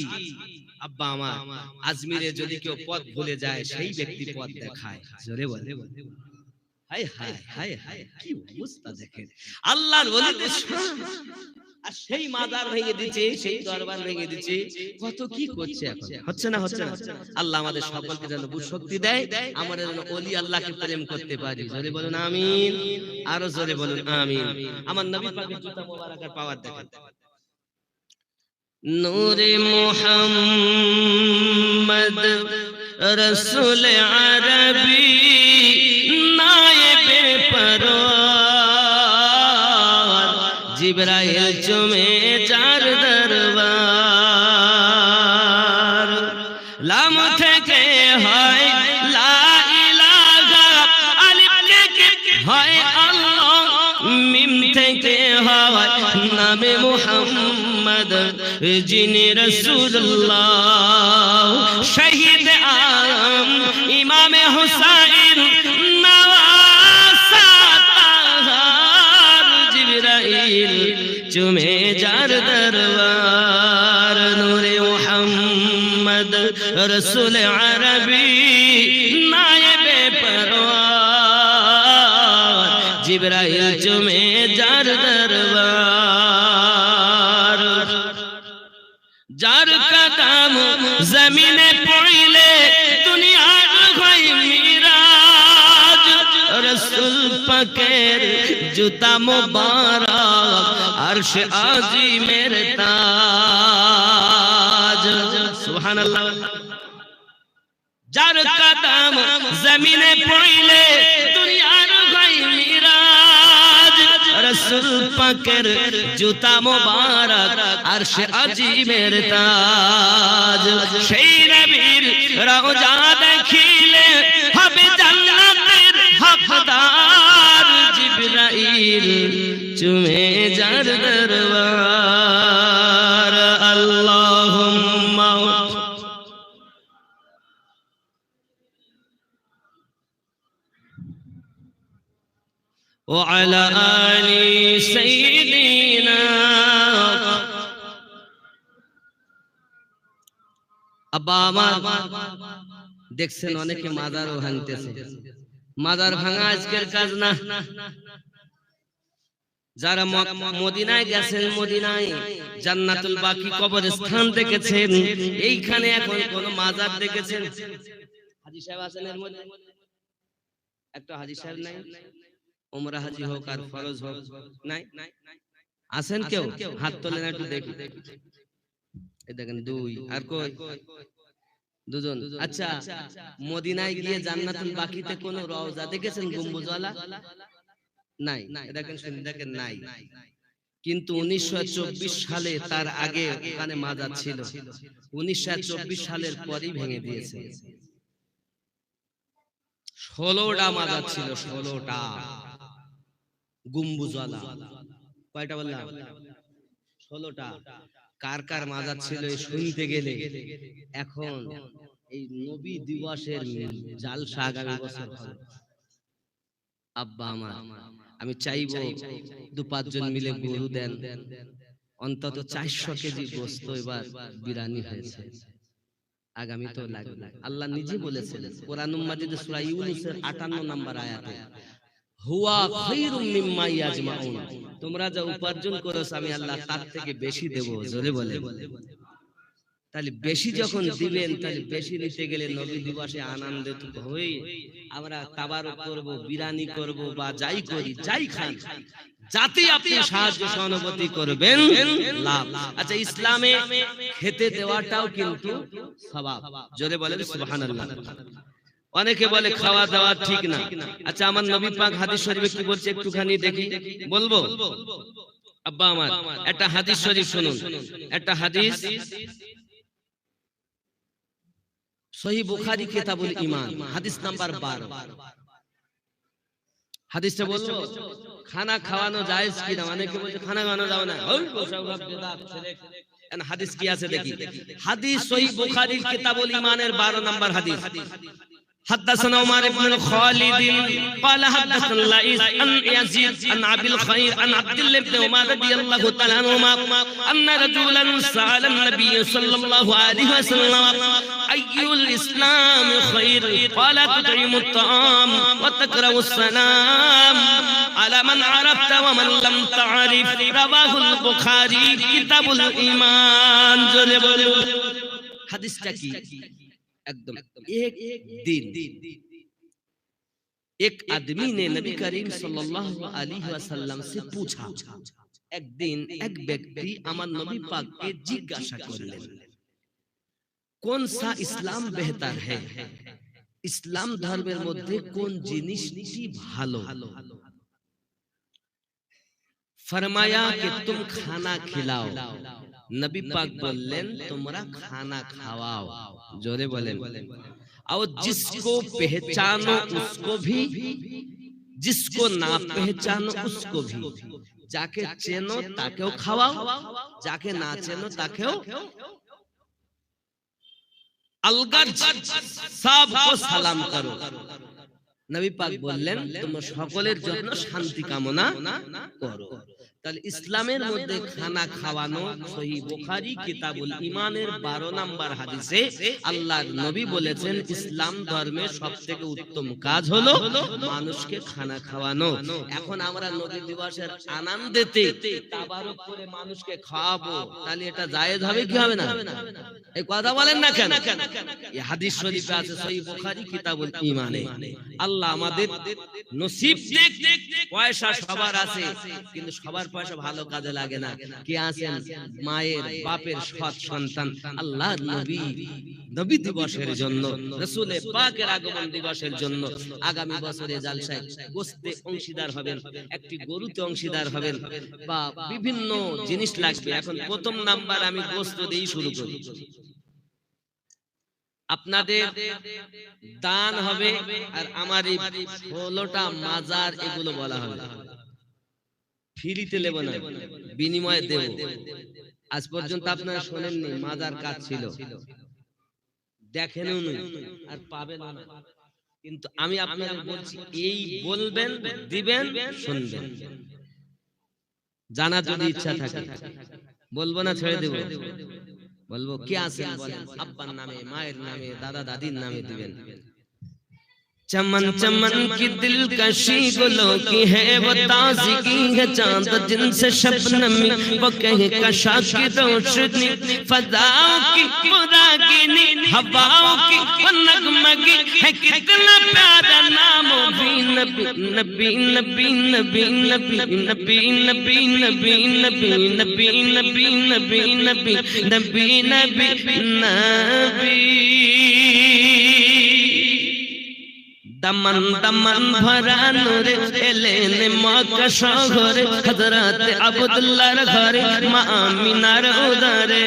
আব্বা আমার, আজমিরে যদি কেউ পথ ভুলে যায়, সেই ব্যক্তি পথ দেখায়। জোরে বলে হায় হায় হায় হায়, কি অবস্থা দেখেন আল্লাহর ওলিদের। আর সেই মাজার ভেঙে দিচ্ছে, সেই দরবার ভেঙে দিচ্ছে, কত কি করছে। এখন হচ্ছে না, হচ্ছে না। আল্লাহ আমাদের সকলকে যেন বুঝশক্তি দেয়, আমরা যেন ওলি আল্লাহকে প্রেম করতে পারি। জোরে বলুন আমিন, আরো জোরে বলুন আমিন। আমার নবী পাকের জুতা মোবারকের পাওয়ার দেখেন। নূরে মুহাম্মদ রাসূল আরবী নায়েবে পরওয়ার, জিবরাইল চুমে যার দরবার। লাম থেকে হয় লা ইলাহা, আলিফ থেকে হয় আল্লাহ, মিম থেকে হয় নামে মুহাম্মদ, যিনি রাসূলুল্লাহ। শহীদ আলম ইমামে হুসাইন চুমে যার দরবার। নূরে মুহাম্মদ রাসূল আরবী নায়েবে পরওয়ার, জিবরাইল চুমে যার দরবার। যার কদম জমিনে পড়িলে দুনিয়ার হয় মিরাজ, রাসূল পাকের জুতা মুবারক আরশ আজিমের তাজ। সুবহানাল্লাহ। যার কদম জমিনে পড়িলে দুনিয়ার হয় মিরাজ, রাসূল পাকের জুতা মুবারক আরশ আজিমের তাজ। সেই নবীর রওজা দেখিলে হবে জান্নাতের হকদার, জিবরাইল চুমে যার দরবার। আল্লাহুম্মা ওয়া আলা আলি সাইয়্যিদিনা। আব্বা আমার দেখছেন অনেকে মাজারও ভাঙতেছে। মাজার ভাঙা আজকের কাজ না। যারা মদিনায় গেছেন, মদিনায় জান্নাতুল বাকি কবরস্থান দেখেছেন, এইখানে এখন কোন মাজার দেখেছেন? হাজী সাহেব আছেন এর মধ্যে? একটা হাজী সাহেব নাই? ওমরা হাজী হোক আর ফরজ হোক, নাই? আছেন কেউ? হাত তোলেন একটু দেখি। এই দেখেন দুই, আর কই? দুজন। আচ্ছা, মদিনায় গিয়ে জান্নাতুল বাকিতে কোন রওজা দেখেছেন গম্বুজওয়ালা? নাই। দেখেন শুনে দেখেন, নাই। কিন্তু 1924 সালে, তার আগে ওখানে মাজার ছিল। 1924 সালের পরই ভেঙে দিয়েছে। 16টা মাজার ছিল, 16টা গম্বুজওয়ালা। কয়টা বললাম? 16টা। কার কার মাজার ছিল শুনতে গেলে এখন এই নবী দিবসের জালসা আগামী বছর হবে। আব্বা আমার, আমি চাইবো 2-5 জন মিলে গরু দেন, অন্তত 400 কেজি গোস্ত এবার বিরানি হয়েছে। আগামী তো লাগবে। আল্লাহ নিজে বলেছেন কোরআন মাজিদে সূরা ইউনূসের 58 নম্বর আয়াতে, হুয়া খায়রুম মিম্মা ইয়াজমাউন, তোমরা যা উপার্জন করেছ আমি আল্লাহ তার থেকে বেশি দেব। জোরে বলে। তাহলে বেশি যখন দিবেন, তাহলে বেশি নিতে গেলে নবী দিবসে আনন্দিত হই আমরা তাবারক করব, বিরানি করব, বা যাই করি, যাই খান, যাতে আপনি সাহায্য সহানুভূতি করবেন, লাভ। আচ্ছা, ইসলামে খেতে দেওয়াটাও কিন্তু সওয়াব। জোরে বলেন সুবহানাল্লাহ। অনেকে বলে খাওয়া দাওয়া ঠিক না। আচ্ছা, আমার নবী পাক হাদিস শরীফে কি বলছে একটুখানি দেখি, বলবো? আব্বা আমার, একটা হাদিস শরীফ শুনুন। একটা হাদিস সহিহ বুখারী কিতাবুল ঈমান, হাদিস নাম্বার 12। হাদিসটা বলবো? খানা খাওয়ানো জায়েজ কিনা? অনেকে বলছে খানা খাওয়ানো যাবে না, ওই ওসব বিদআত শিরক। হাদিস কি আছে দেখি। হাদিস সহিহ বুখারী কিতাবুল ঈমানের 12 নম্বর হাদিস। حدثنا عمر بن خالد قال حدثنا الليث عن يزيد عن ابي الخير عن عبد الله بن عمر رضي الله تعالى عنهما ان رجلا سأل النبي صلى الله عليه وسلم اي الاسلام خير قال تطعم الطعام وتقرأ السلام على من عرفت ومن لم تعرف رواه البخاري كتاب الايمان। জোরে বলুন হাদিসটা কি? एकदम एक दिन एक आदमी ने नबी करीम सल्लल्लाहु अलैहि वसल्लम से पूछा, एक दिन एक व्यक्ति আমার নবী পাককে জিজ্ঞাসা করলেন, কোন সা ইসলাম বেহতর है, ইসলাম ধর্মের মধ্যে কোন জিনিসটি ভালো? फरमाया कि तुम खाना खिलाओ। नबी पाक बोलें तुमरा खाना खावाओ। जोरे बोलें। और जिसको पहचानो उसको भी, जिसको ना पहचानो उसको भी। जाके चेनो ताकेও খাওয়াও, जाके ना चेनो ताकेও अलगद सबको সালাম করো। নবী পাক বললেন তোমরা সকলের জন্য শান্তি কামনা করো। তাহলে ইসলামের মধ্যে খানা খাওয়ানো সহিহ বুখারী কিতাবুল ঈমানের 12 নম্বর হাদিসে আল্লাহর নবী বলেছেন ইসলাম ধর্মের সবথেকে উত্তম কাজ হলো মানুষকে খানা খাওয়ানো। এখন আমরা নবী দিবসের আনন্দেতে তাবারক করে মানুষকে খাওয়াবো, তাহলে এটা জায়েজ হবে কি হবে না? এই কথা বলেন না কেন? এই হাদিস শরীফে আছে সহিহ বুখারী কিতাবুল ঈমানে। আল্লাহ আমাদের নসিব দেখ, পয়সা সবার আছে কিন্তু সবার পয়সা ভালো কাজে লাগে না। কে আছেন মায়ের বাপের সৎ সন্তান আল্লাহর নবী নবী দিবসের জন্য, রাসূলে পাকের আগমন দিবসের জন্য আগামী বছরে জালসায় গোশতে অংশীদার হবেন, একটি গরুতে অংশীদার হবেন, বা বিভিন্ন জিনিস লাগবে। এখন প্রথম নাম্বার আমি গোশত দিয়ে শুরু করি। আপনাদের দান হবে আর আমার এই 16টা মাজার এগুলো বলা হবে ফ্রিতে নেব না, বিনিময়ে দেব। আজ পর্যন্ত আপনারা শোনেননি মাজার কাজ ছিল, দেখেনও না আর পাবেন না, কিন্তু আমি আপনাদের বলছি এই বলবেন, দিবেন, শুনবেন। জানা যদি ইচ্ছা থাকে বলবো না ছেড়ে দেব? বলবো কে আছেন বলেন, আব্বার নামে, মায়ের নামে, দাদা দাদির নামে দিবেন। चमन चमन की दिलकशी गुलों की है वो ताज़गी है चांद जिनसे शबनमी वो कहे कशा की रोशनी फजाओं की पुरागिनी हवाओं की वो नगमगी है कितना प्यारा नाम भी नबी नबी नबी नबी नबी नबी नबी नबी नबी नबी नबी नबी नबी नबी नबी नबी दमन दमन भरा नूर एलेने मक्का शहरे हजरत अब्दुल्लाहर घरे मा आमिनार उदरे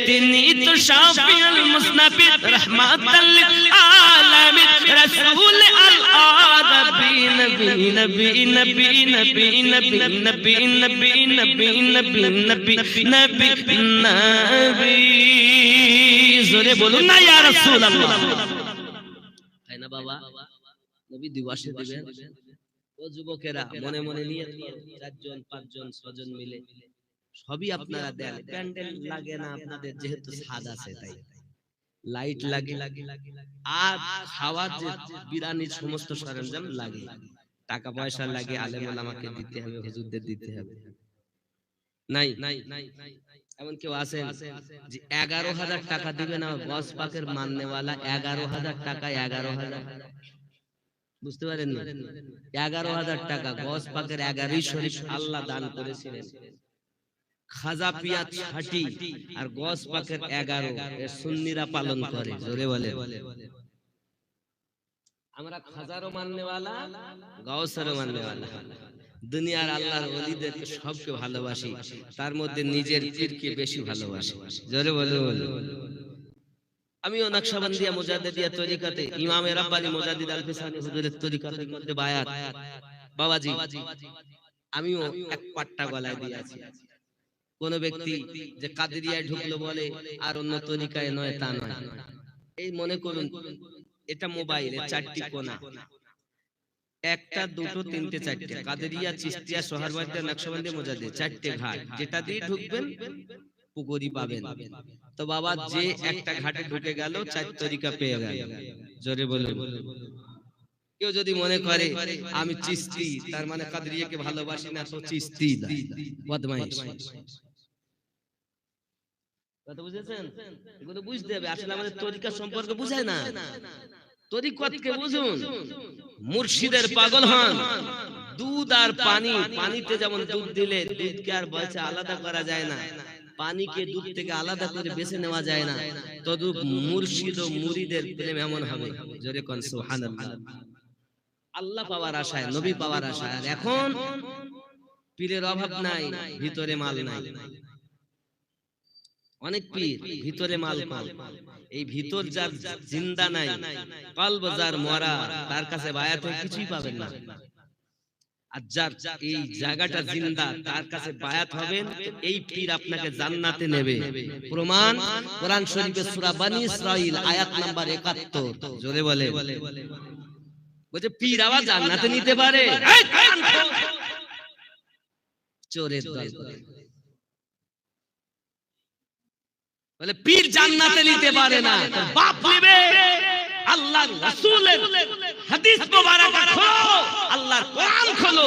तिनी तो शाफिउल मुस्नबिद रहमतल लिल आलमीन रसूल अल आरबी नबी नबी नबी नबी नबी नबी नबी नबी नबी नबी नबी नबी जोरे बोलुन ना या रसूल अल्लाह है ना बाबा नबी दिवসে দিবেন ও যুবকেরা মনে মনে নিয়ে 4 জন 5 জন 6 জন মিলে সবই আপনারা দেন প্যান্ডেল লাগে না আপনাদের যেহেতু ছাদ আছে তাই লাইট লাগে আর খাওয়ার যে বিরানির সমস্ত সরঞ্জাম লাগে টাকা পয়সা লাগে আলেম ওলামাকে দিতে হবে হুজুরদের দিতে হবে নাই এমন কেউ আছেন যে 11000 টাকা দিবে না গস পাকের মাননেওয়ালা 11000 টাকা 11000 বুঝতে পারেন না 11000 টাকা গস পাকের 11 শরীফ আল্লাহ দান করেছিলেন খাজা পিয়া 60 আর গস পাকের 11 এর সুন্নিরা পালন করে জোরে বলে আমরা খাজারও মাননেওয়ালা গাউসেরও মাননেওয়ালা দুনিয়ার আল্লাহর ওলিদেরকে সবকে ভালোবাসি তার মধ্যে নিজের পীরকে বেশি ভালোবাসি জোরে বলে আমিও নকশবন্দিয়া মুজাদ্দিদিয়া তরিকাতে ইমামে রাব্বানি মুজাদ্দিদ আল ফিসানি হুজুরের তরিকাতের মধ্যে বায়াত বাবাজি আমিও এক পাট্টা গলায় দিয়েছি কোন ব্যক্তি যে কাদেরিয়ায় ঢুকলো বলে আর অন্য তরিকায় নয় তা নয় এই মনে করুন এটা মোবাইলে 4টি কোণা একটা দুটো তিনটে চারটে কাদেরিয়া চিশতিয়া সোহরাওয়ার্দী নকশবন্দি মুজাদ্দিদ 4টে ঘাট যেটা দিয়ে ঢুকবেন পুকুরি পাবেন তো বাবা যে একটা ঘাটে ঢুকে গেল 4 তরিকা পেয়ে গেল জোরে বলুন কেউ যদি মনে করে আমি চিশতি তার মানে কাদেরিয়াকে ভালোবাসি না তো চিশতি বদমাইশ কথা বুঝেছেন এগুলো বুঝতে হবে আসলে আমাদের তরিকা সম্পর্কে বুঝায় না তরিকতকে বুঝুন মুর্শিদের পাগল হন দুধ আর পানি পানিতে যেমন দুধ দিলে দুধকে আর বলছে আলাদা করা যায় না পানিকে দুধ থেকে আলাদা করে বেছে নেওয়া যায় না তদ্রূপ মুর্শিদ ও মুরিদের প্রেম এমন হবে জোরে কোন সুবহানাল্লাহ আল্লাহ পাওয়ার আশায় নবী পাওয়ার আশায় আর এখন পীরের অভাব নাই ভিতরে মাল নাই অনেক পীর ভিতরে মাল কম এই ভিতর যার জিন্দা নাই কলব যার মরা তার কাছে বায়াত হয়ে কিছুই পাবেন না আর যার এই জায়গাটা জিন্দা তার কাছে বায়াত হবেন এই পীর আপনাকে জান্নাতে নেবে প্রমাণ কোরআন শরীফের সূরা বনী ইসরাইল আয়াত নাম্বার 71 জোরে বলে বলে পীর আবার জান্নাতে নিতে পারে চোরের দল বলে পীর জান্নাতে নিতে পারে না বাপ নেবে আল্লাহর রাসূলের হাদিস মোবারক খোলো আল্লাহর কোরআন খোলো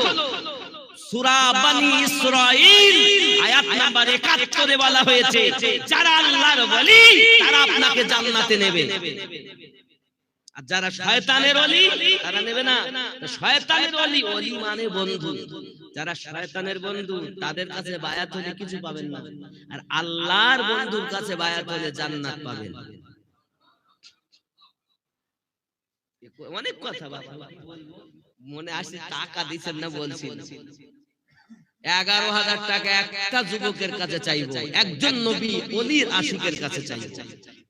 সূরা বনী ইসরাইল আয়াত নাম্বার 71 এ বলা হয়েছে যারা আল্লাহর ওলি তারা আপনাকে জান্নাতে নেবে আর যারা শয়তানের ওলি তারা নেবে না শয়তানের ওলি ওলি মানে বন্ধু যারা শয়তানের বন্ধু তাদের কাছে বায়াত হলে কিছু পাবেন না আর আল্লাহর বন্ধুর কাছে বায়াত হলে জান্নাত পাবেন অনেক কথা বাবা মনে আসে টাকা দিবেন না বলছি 11000 টাকা একটা যুবকের কাছে চাইবো একজন নবী ওলির আশিকের কাছে চাইবো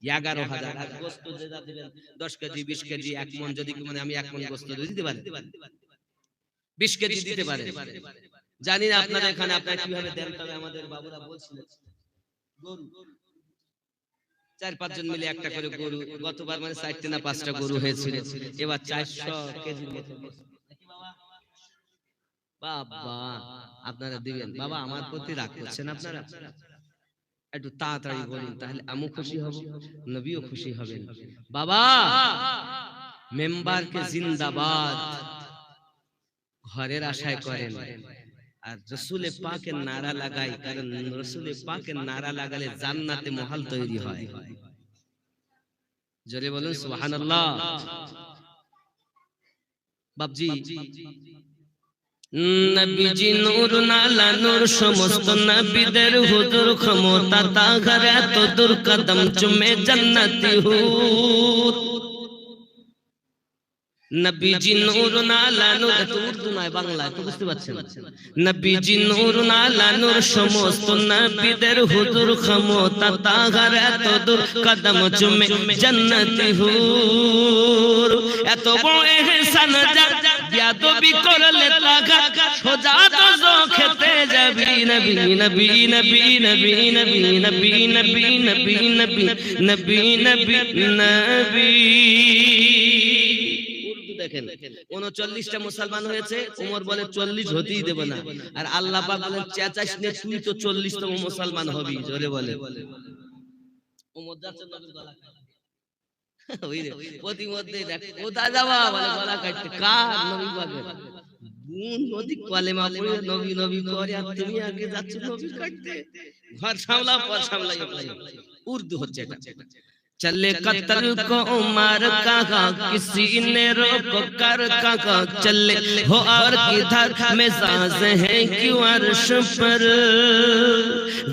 11000 আর গোশত যেটা দিবেন 10 কেজি 20 কেজি 1 মণ যদি মানে আমি 1 মণ গোশত দিতে পারি 20 কেজি দিতে পারে জানি না আপনাদের এখানে আপনারা কিভাবে দেন তবে আমাদের বাবুরা বলছিলেন গরু 4-5 জন মিলে একটা করে গরু গতবার মানে 4টা না 5টা গরু হয়েছিল এবার 400 কেজি মতো নাকি বাবা বাবা আপনারা দিবেন বাবা আমার প্রতি রাগ করছেন আপনারা একটু তাড়াতাড়ি বলুন তাহলে আমিও খুশি হব নবীও খুশি হবেন বাবা মেম্বারকে জিন্দাবাদ ঘরের আশায় করেন, আর রসুলে পাকের নারা লাগাই, কারণ রসুলে পাকের নারা লাগালে জান্নাতে মহল তৈরি হয়। জোরে বলুন সুবহানাল্লাহ। বাপজি, নবীজি নূর নালা নূর, সমস্ত নবীদের হুজুর, ক্ষমতা তাগার এত দূর, কদম চুমে জান্নাতি হুর। নবীজি নূর নালা নূর, এত উর্দু নয় বাংলা, তো বুঝতে পারছেন। নবীজি নূর নালা নূর, সমস্ত নবীদের হুজুর, ক্ষমতা তাগার এত দূর, কদম চুমে জান্নাতি হুর। এত বড় ইহসান যা বিয়াদবি করলে তাগাত, সোজা দোজখেতে যাবি। নবী নবী নবী নবী নবী নবী নবী নবী নবী নবী নবী নবী। দেখেন 39টা মুসলমান হয়েছে, ওমর বলে 40 হতেই দেব না, আর আল্লাহ পাক বলেন চেঁচাস নে, তুই তো 40তম মুসলমান হবি। জোরে বলে ওমর যাচ্ছে নবীর গলা কাটতে, ওই রে প্রতিমধ্যে দেখ কোথা যাওয়া বলে গলা কাটতে, কার? নবী পাকের বুন নদী কলেমা পড়ে নবী নবী করে, আর তুমি আগে যাচ্ছ নবী কাটতে। ঘর সামলা পর সামলাই, উর্দু হচ্ছে এটা। चले कत्ल को उमर कहा, किसी ने रोक कर कहा, चले हो और किधर मिजाज है क्यों अर्श पर।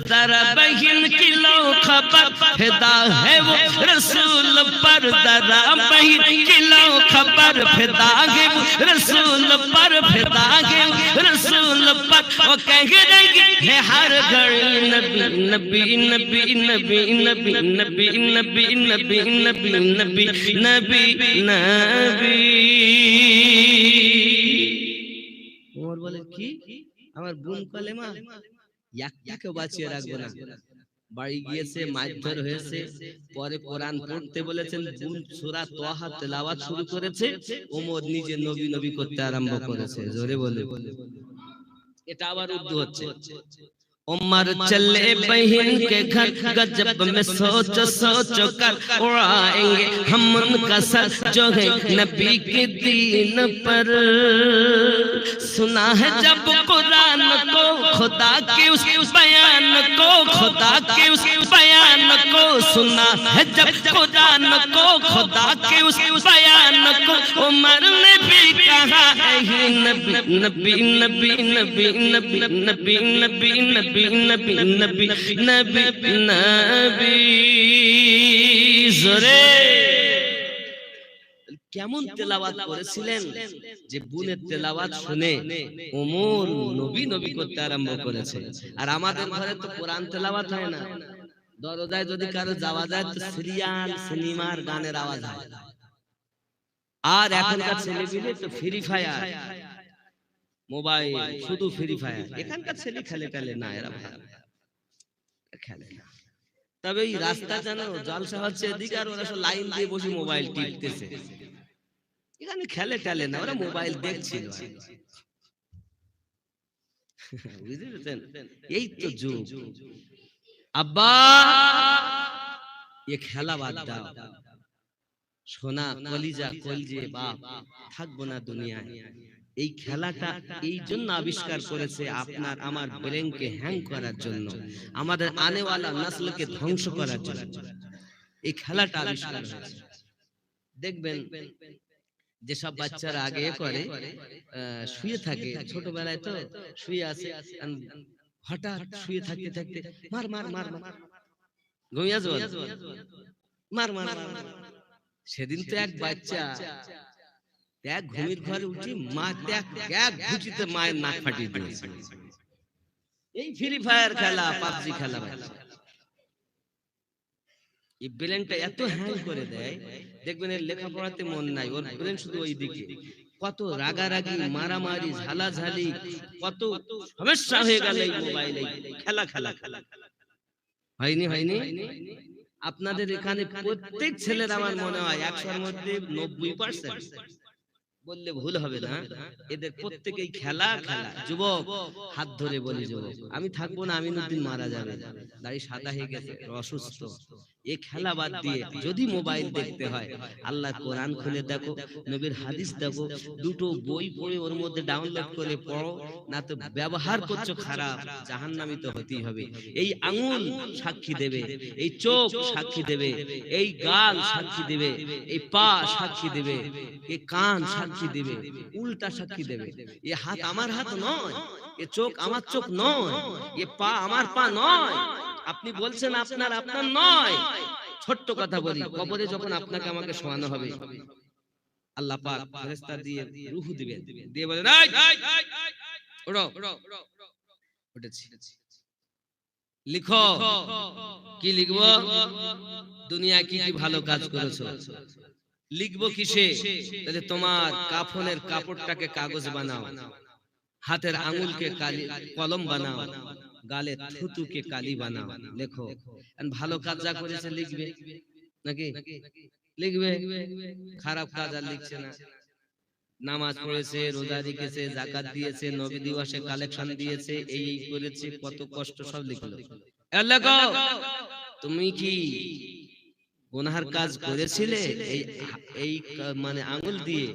जरा बहिन की लो खबर, फिदा है वो रसूल पर। जरा बहिन की लो खबर, फिदा है वो रसूल पर, फिदा है वो रसूल पर। वो कह रही है हर घड़ी नबी नबी नबी नबी नबी नबी नबी नबी नबी नबी नबी नबी। ওমর বলে কি আমার বোন কলেমা একটাকে বাঁচিয়ে রাখবো না। বাড়ি গিয়েছে, মারধর হয়েছে, পরে কোরআন পড়তে বলেছেন, বোন সূরা তাহা তেলাওয়াত শুরু করেছে, ওমর নিজে নবী নবী করতে আরম্ভ করেছে। জোরে বলে, এটা আবার উর্দু হচ্ছে। उमर चले बहन के घर, गजब में सोच सोच कर उड़ाएंगे हम उनका सर जो है नबी के दीन पर। सुना है जब कुरान को, खुदा के उस बयान को, खुदा के उस बयान को, सुना है जब कुरान को, खुदा के उस बयान को, उमर ने भी कहा है नबी नबी नबी नबी नबी नबी नबी नबी नबी नबी नबी नबी। জোরে কেমন তেলাওয়াত করেছিলেন, যে বুনের তেলাওয়াত শুনে ওমর নবী নবী করতে আরম্ভ করেছে। আর আমাদের ঘরে তো কোরআন তেলাওয়াত হয় না, দরজায় যদি কারো যাওয়া যায় তো সিরিয়াল সিনেমার গানের আওয়াজ হয়। আর এখনকার ছেলেপিলে তো ফ্রি ফায়ার, মোবাইল, শুধু ফ্রি ফায়ার। এখানকার ছেলে খেলে খেলে না, এরা খেলে না। তবে এই রাস্তা জানো জলসা হচ্ছে এদিকে, আর ওরা সব লাইন দিয়ে বসে মোবাইল টিপতেছে। এখানে খেলে খেলে না, ওরা মোবাইল দেখছিল। বুঝতে পেরেছেন? এই তো যুগ। আব্বা এ খেলা বাদ দাও, সোনা কলিজা কলজে বাপ থাকবো না দুনিয়ায়। এই খেলাটা এই জন্য আবিষ্কার করেছে আপনার আমার ব্রেনকে হ্যাং করার জন্য, আমাদের আনেওয়ালা নসলকে ধ্বংস করার জন্য এই খেলাটা আবিষ্কার হয়েছে। দেখবেন যেসব বাচ্চারা আগে করে শুয়ে থাকে, ছোটবেলায় তো শুয়ে আছে, হঠাৎ শুয়ে থাকতে থাকতে মার মার মার মার ঘুমিয়ে যাও, মার মার মার। সেদিন তো এক বাচ্চা এক ঘুমির ঘরে উঠে মা এক ঘুষিতে মায়ের নাক ফাটিয়ে দিয়েছে। এই ফ্রি ফায়ার খেলা, পাবজি খেলা, এই ব্রেনটা এত হ্যাং করে দেয়, দেখবেন এর লেখাপড়াতে মন নাই, ওর ব্রেন শুধু ওই দিকে। কত রাগারাগি, মারামারি, ঝালাঝালি, কত সমস্যা হয়ে গেল এই মোবাইলে খেলা খেলা খেলা। হয়নি হয়নি? আপনাদের এখানে প্রত্যেক ছেলের আমার মনে হয় 100-এর মধ্যে 90% বললে ভুল হবে না, এদের প্রত্যেকেই খেলা খেলা। যুবক হাত ধরে বলি, যুবক আমি থাকবো না, আমিনুদ্দিন মারা যাবে, দাড়ি সাদা হয়ে গেছে, অসুস্থ, এই খেলা বাদ দিয়ে যদি মোবাইল দেখতে হয় আল্লাহ কোরআন খুলে দেখো, নবীর হাদিস দেখো, দুটো বই পড়ে ওর মধ্যে ডাউনলোড করে পড়ো, না তো ব্যবহার করছো খারাপ, জাহান্নামী তো হতেই হবে। এই আঙ্গুল সাক্ষী দেবে, এই চোখ সাক্ষী দেবে, এই গাল সাক্ষী দেবে, এই পা সাক্ষী দেবে, এই কান সাক্ষী দেবে, উল্টা সাক্ষী দেবে। এই হাত আমার হাত নয়, এ চোখ আমার চোখ নয়, এ পা আমার পা নয়। আপনি বলছেন আপনার, আপনার নয়। ছোট্ট কথা বলি, কবরে যখন আপনাকে আমাকে শোয়ানো হবে, আল্লাহ পাক ফেরেশতা দিয়ে রূহ দিবেন, দিয়ে বলেন ওঠো, উঠেছি, লিখো। কি লিখবো? দুনিয়ায় কি কি ভালো কাজ করেছো লিখবো। কিসে? তাহলে তোমার কাফনের কাপড়টাকে কাগজ বানাও, হাতের আঙ্গুলকে কলম বানাও, গালে থুতুকে কালি বানাও, লেখো। ভালো কাজ যা করেছে লিখবে নাকি? লিখবে। খারাপ কাজ আর লিখছে না। নামাজ পড়েছে, রোজা রেখেছে, যাকাত দিয়েছে, নবী দিবসে কালেকশন দিয়েছে, এই এই করেছে, কত কষ্ট সব লিখলো। লেখো তুমি কি গুনাহের কাজ করেছিলে এই এই মানে আঙ্গুল দিয়ে?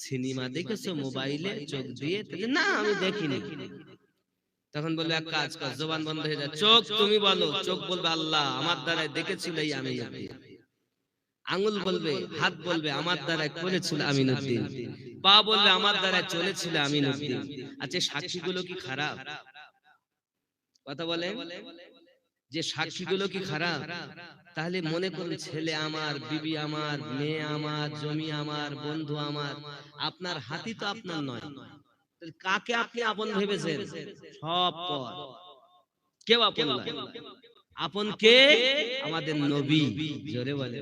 সিনেমা দেখেছো মোবাইলে চোখ দিয়ে? না আমি দেখিনি। তখন বলবে এক কাজ কর, জবান বন্ধ হয়ে যায়, চোখ তুমি বলো। চোখ বলবে আল্লাহ আমার দ্বারাই দেখেছিল এই আমিনুদ্দিন। আঙ্গুল বলবে, হাত বলবে আমার দ্বারাই করেছিল আমিনুদ্দিন। পা বলবে আমার দ্বারাই চলেছিল আমিনুদ্দিন। আচ্ছা সাক্ষীগুলো কি খারাপ? কথা বলেন, যে সাক্ষীগুলো কি খারাপ? তাহলে মনে করুন ছেলে আমার, বিবি আমার, মেয়ে আমার, জমি আমার, বন্ধু আমার, আপনার হাতই তো আপনার নয়। কাকে আপনি আপন ভেবেছেন? সব পর। কেউ আপন নয়। আপন কে? আমাদের নবী। জোরে বলে।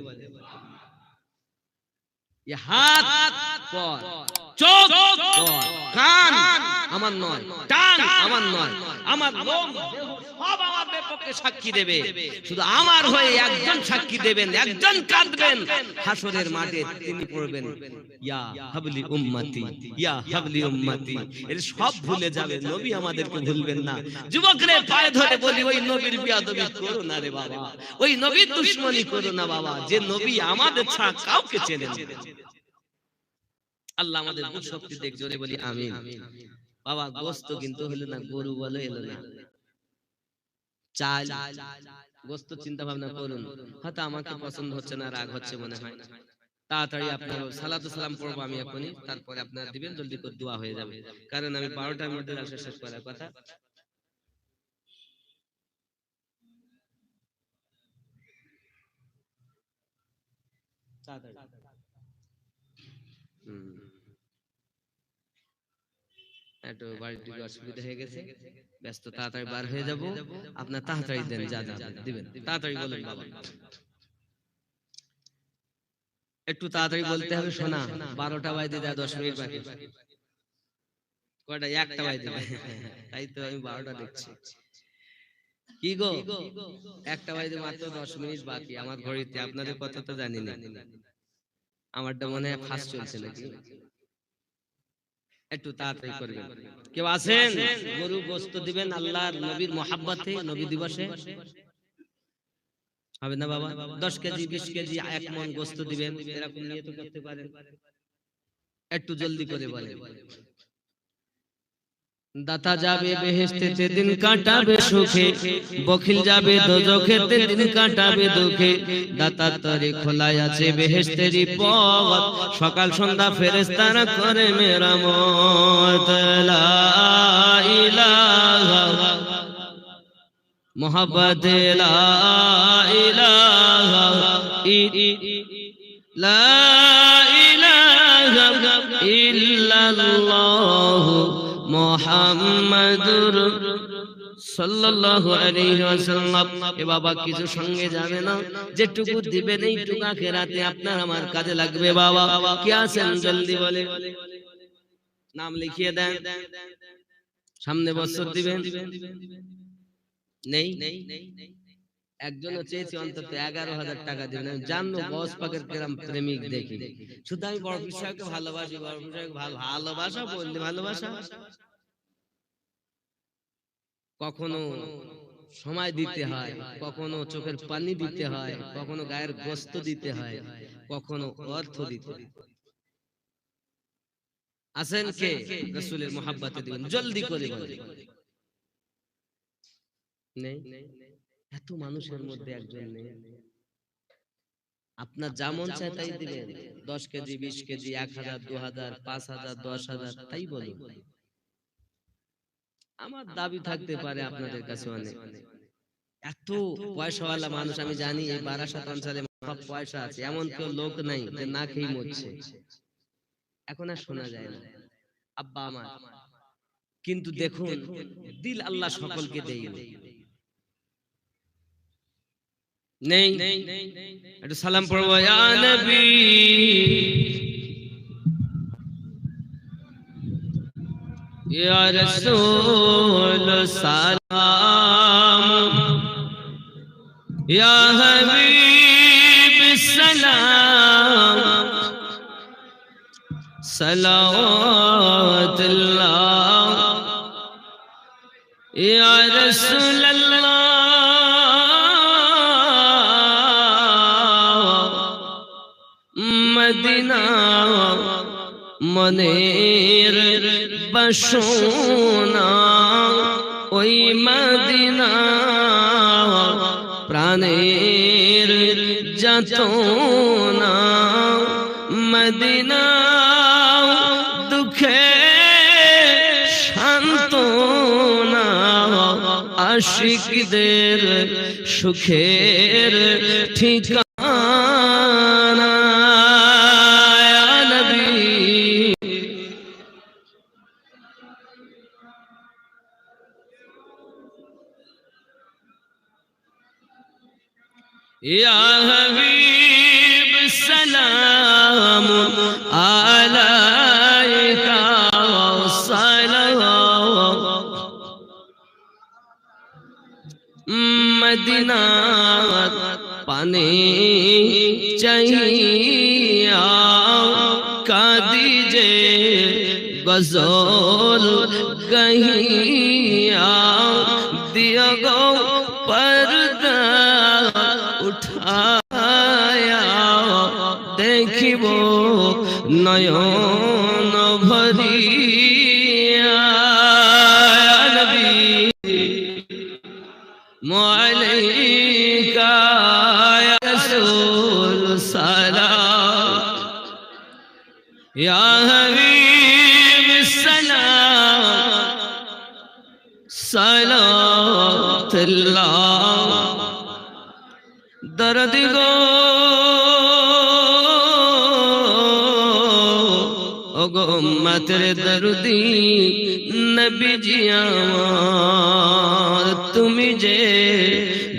হাত পর, চোখ পর, কান আমার নয়, টান আমার নয়, আমার লোম সব আমার বিপক্ষে সাক্ষী দেবে। শুধু আমার হয়ে একজন সাক্ষী দেবেন, একজন কাঁদবেন হাসরের মাঠে, তিনি পড়বেন ইয়া হাবলি উম্মতি, ইয়া হাবলি উম্মতি। এর সব ভুলে যাবে, নবী আমাদেরকে ভুলবেন না। যুবকরে পায়ে ধরে বলি, ওই নবীর বিয়াদবি করো না রে বাবা, ওই নবীর দুশমনি করো না বাবা, যে নবী আমাদের ছাড়া কাউকে চেনে না। আল্লাহ আমাদের বুঝ শক্তি দেখ, জোরে বলি আমিন। বাবা গোস্ত কিন্তু হলো না, গরু বলে এলো না, চাল গোস্ত। চিন্তা ভাবনা করুন, হয়তো আমাকে পছন্দ হচ্ছে না, রাগ হচ্ছে মনে হয়, তাড়াতাড়ি আপনার সালাতু সালাম পড়বো আমি এখনই, তারপরে আপনারা দিবেন, জলদি করে দোয়া হয়ে যাবে, কারণ আমি 12টার মধ্যে শেষ করার কথা। একটু বাড়ির দিকে অসুবিধা হয়ে গেছে, ব্যস্ত, তাড়াতাড়ি বার হয়ে যাব। আপনার তাড়াতাড়ি দেন, যা যা দিবেন তাড়াতাড়ি বলেন বাবা। একটু তাড়াতাড়ি বলতে হবে, শোনা 12টা বাজে দেয়, 10 মিনিট বাকি। কয়টা? 1টা বাজে দেবে। তাই তো আমি 12টা দেখছি। কি গো, 1টা বাজে মাত্র 10 মিনিট বাকি আমার ঘড়িতে। আপনাদের কথা তো জানি না, আমারটা মনে হয় ফাস্ট চলছে নাকি? একটু তাড়াতাড়ি করবেন। কেউ আছেন গরু গোশত দিবেন আল্লাহর নবীর মহাব্বতে, নবী দিবসে? হবে না বাবা? 10 কেজি 20 কেজি 1 মণ গোশত দিবেন, এরকম নিয়ে তো করতে পারেন। একটু জলদি করে বলেন। দাতা যাবে বেহেশতেতে, দিন কাটাবে সুখে, বখিল যাবে দোজখেতে, দিন কাটাবে দুঃখে। দাতার তরে খোলা আছে বেহেশতেরই পথ, সকাল সন্ধ্যা ফেরেশতারা করে মেরামত। লা ইলাহা মুহাম্মদ, লা ইলাহা লা ইলাহা ইল্লাল্লাহ মুহাম্মাদুর সাল্লাল্লাহু আলাইহি ওয়াসাল্লাম। এ বাবা কিছু সঙ্গে যাবে না, যেটুকু দিবেন এইটুকু আখিরাতে আপনার আমার কাজে লাগবে। বাবা কি আছেন জলদি বলে, নাম লিখিয়ে দেন, সামনে বছর দিবেন। নেই একজনও চেয়েছি অন্তত 11,000 টাকা দিবেন। আমি জানবো গস পাকের গ্রাম প্রেমিক দেখি, শুধু আমি বড় বিষয়কে ভালোবাসি, বড় বিষয়কে ভালোবাসা বললে ভালোবাসা। কখনো সময় দিতে হয়, কখনো চোখের পানি দিতে হয়, কখনো গায়ের গোস্ত দিতে হয়, কখনো অর্থ দিতে হয়। আছেন কে রাসূলের মহব্বতে দিবেন? জলদি করে বলেন। নেই? এত মানুষের মধ্যে একজন নেই। আপনার যা মন চায় তাই দিবেন, 10 কেজি, 20 কেজি, 1000, 2000, 5000, 10,000 তাই বলুন। আমার দাবি থাকতে পারে আপনাদের কাছে অনেক। এত পয়সাওয়ালা মানুষ আমি জানি এই বারাসাত অঞ্চলে সব পয়সা আছে, এমন কেউ লোক নাই যে না খেয়ে মরছে। এখন আর শোনা যায় না আব্বা আমার। কিন্তু দেখুন দিল আল্লাহ সকলকে দেয়নি। নেই? একটু সালাম পড়বো, ইয়া নবী ইয়া রাসূল সালাম, ইয়া হাবিব সালাম, সালাওয়াতুল্লাহ ইয়া রাসূলুল্লাহ, মদিনা মনের বাসনা, ওই মদিনা প্রাণের যাতনা, মদিনা দুঃখে শান্তনা, আশিকদের সুখের ঠিকানা। ইয়া নবী ইয়া হাবিব সালাম আলাইকা সালাম, মদিনা পানে চাহিয়া কাঁদি যে গজল গাহিয়া, দিও গো পর্দা উঠায়া, দেখিব নয়ন ভরিয়া। নবী মালাইকা ইয়া রাসূল সালাম, ইয়া হাবিব সালাম, সালাওয়াতুল্লাহ দরদ গো ওগো উম্মতের দরদি নবীজি আমার, তুমি যে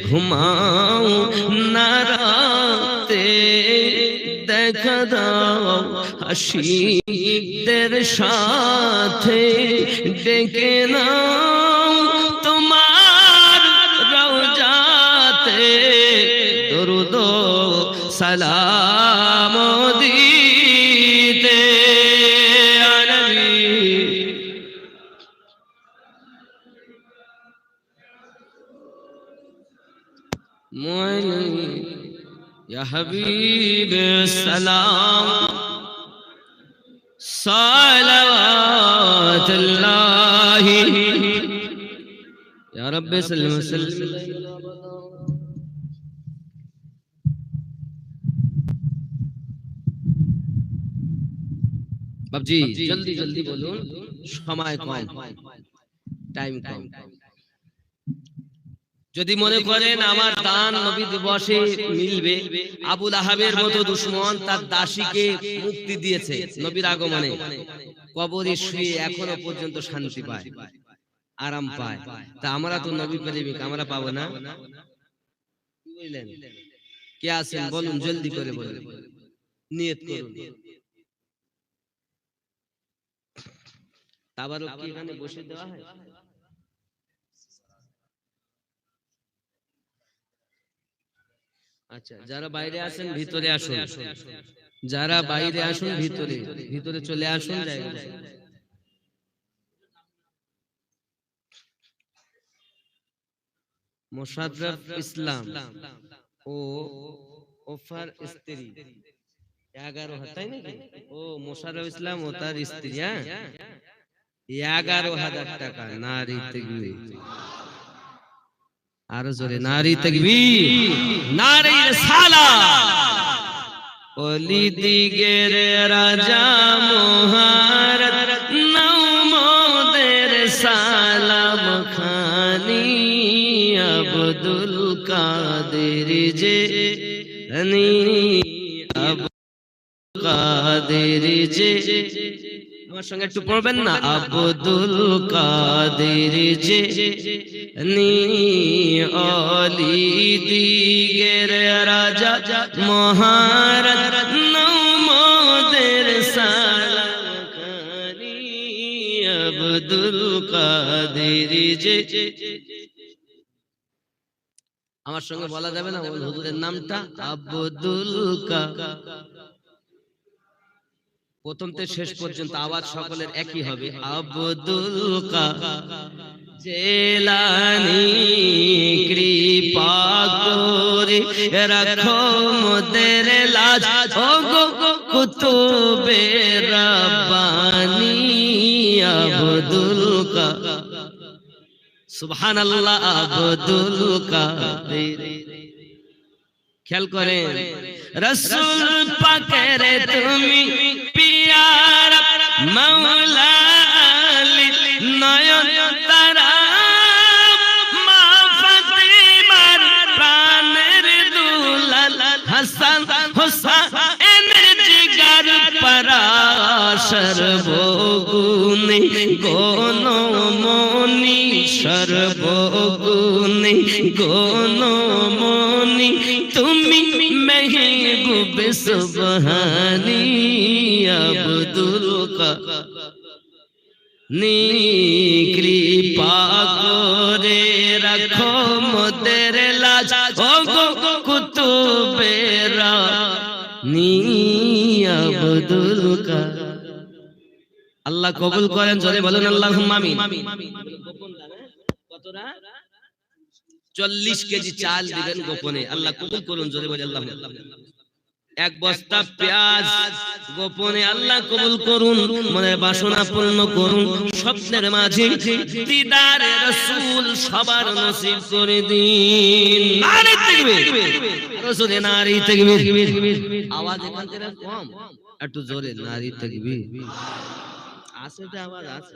ঘুমাও না রাতে, দেখা দাও আশিকদের সাথে, ডেকে নাও তোমার রওজাতে, দরুদ সালাম দিতে। ইয়া নবী মুআল্লিম ইয়া হাবিব সালাম, সালাওয়াতুল্লাহ ইয়া রাব্বি সাল্লি ওয়া সাল্লিম। বাবজি জলদি জলদি বলুন, সময় কম, টাইম কম। যদি মনে করেন আমার দান নবী দিবসে মিলবে, আবু লাহাবের মতো দুশমন তার দাসীকে মুক্তি দিয়েছে নবীর আগমনে, কবরে শুয়ে এখনো পর্যন্ত শান্তি পায়, আরাম পায়। তা আমরা তো নবী প্রেমিক, আমরা পাবো না? বুঝলেন? কে আছেন বলুন, জলদি করে বলুন, নিয়ত করুন। তাবারক কি এখানে বসে দেওয়া হয়? আচ্ছা, যারা বাইরে আছেন ভিতরে আসুন, যারা বাইরে আসুন ভিতরে, ভিতরে চলে আসুন জায়গা। মোশাররফ ইসলাম ও ওফার স্ত্রী 11,000, তাই নাকি? ও মোশাররফ ইসলাম ও তার স্ত্রী, হ্যাঁ, 11,000 টাকা। নারী তাকবীর, আরো জোরে নারী তাকবীর, নারী রিসালাত। ওলি দিগের রাজা মহারত নাও মোদের সালাম খানি আব্দুল কাদের জিলানী, আব্দুল কাদের জিলানী। আমার সঙ্গে একটু পড়বেন না? আব্দুল কাদের জিলানী ওলি দিগের রাজা মহারত নাও মোদের সালাম খানি আব্দুল কাদের জিলানী। আমার সঙ্গে বলা যাবে না ওই হুজুরের নামটা? আব্দুল কাদের। প্রথম থেকে শেষ পর্যন্ত আওয়াজ সকলের একই হবে, আব্দুল কাদের জিলানী কৃপা করে রাখো মোদের লাজ, ও গো কুতুবে রাব্বানী আব্দুল কাদের। সুবহানাল্লাহ, আব্দুল কাদের। খেয়াল করেন, রাসূল পাকের তুমি পিয়ারা মাওলা আলী নয়ন তারা, মা ফাতিমার প্রাণের দুলাল হাসান হোসেনের জিগার পারা, সর্বগুণে গণমণি, সর্বগুণে গণমণি তুমি মেহবুব সুবহানী আব্দুল কাদের কৃপা করে রাখো মোদের লাজ, ও গো কুতুবে রাব্বানী আব্দুল কাদের। আল্লাহ কবুল করেন, জোরে বলেন আল্লাহুম্মা আমিন। কতটা? 40 কেজি চাল দিবেন গোপনে, আল্লাহ কবুল করুন, জোরে বলেন আল্লাহুম্মা। 1 বস্তা পেঁয়াজ গোপনে, আল্লাহ কবুল করুন, মনের বাসনা পূর্ণ করুন, স্বপ্নের মাঝে দিদারে রাসূল সবার নসিব করে দিন। নারী তাকবীর, রাসূলে নারী তাকবীর। আওয়াজ এখান থেকে কম, একটু জোরে নারী তাকবীর। আছে তো আওয়াজ আছে,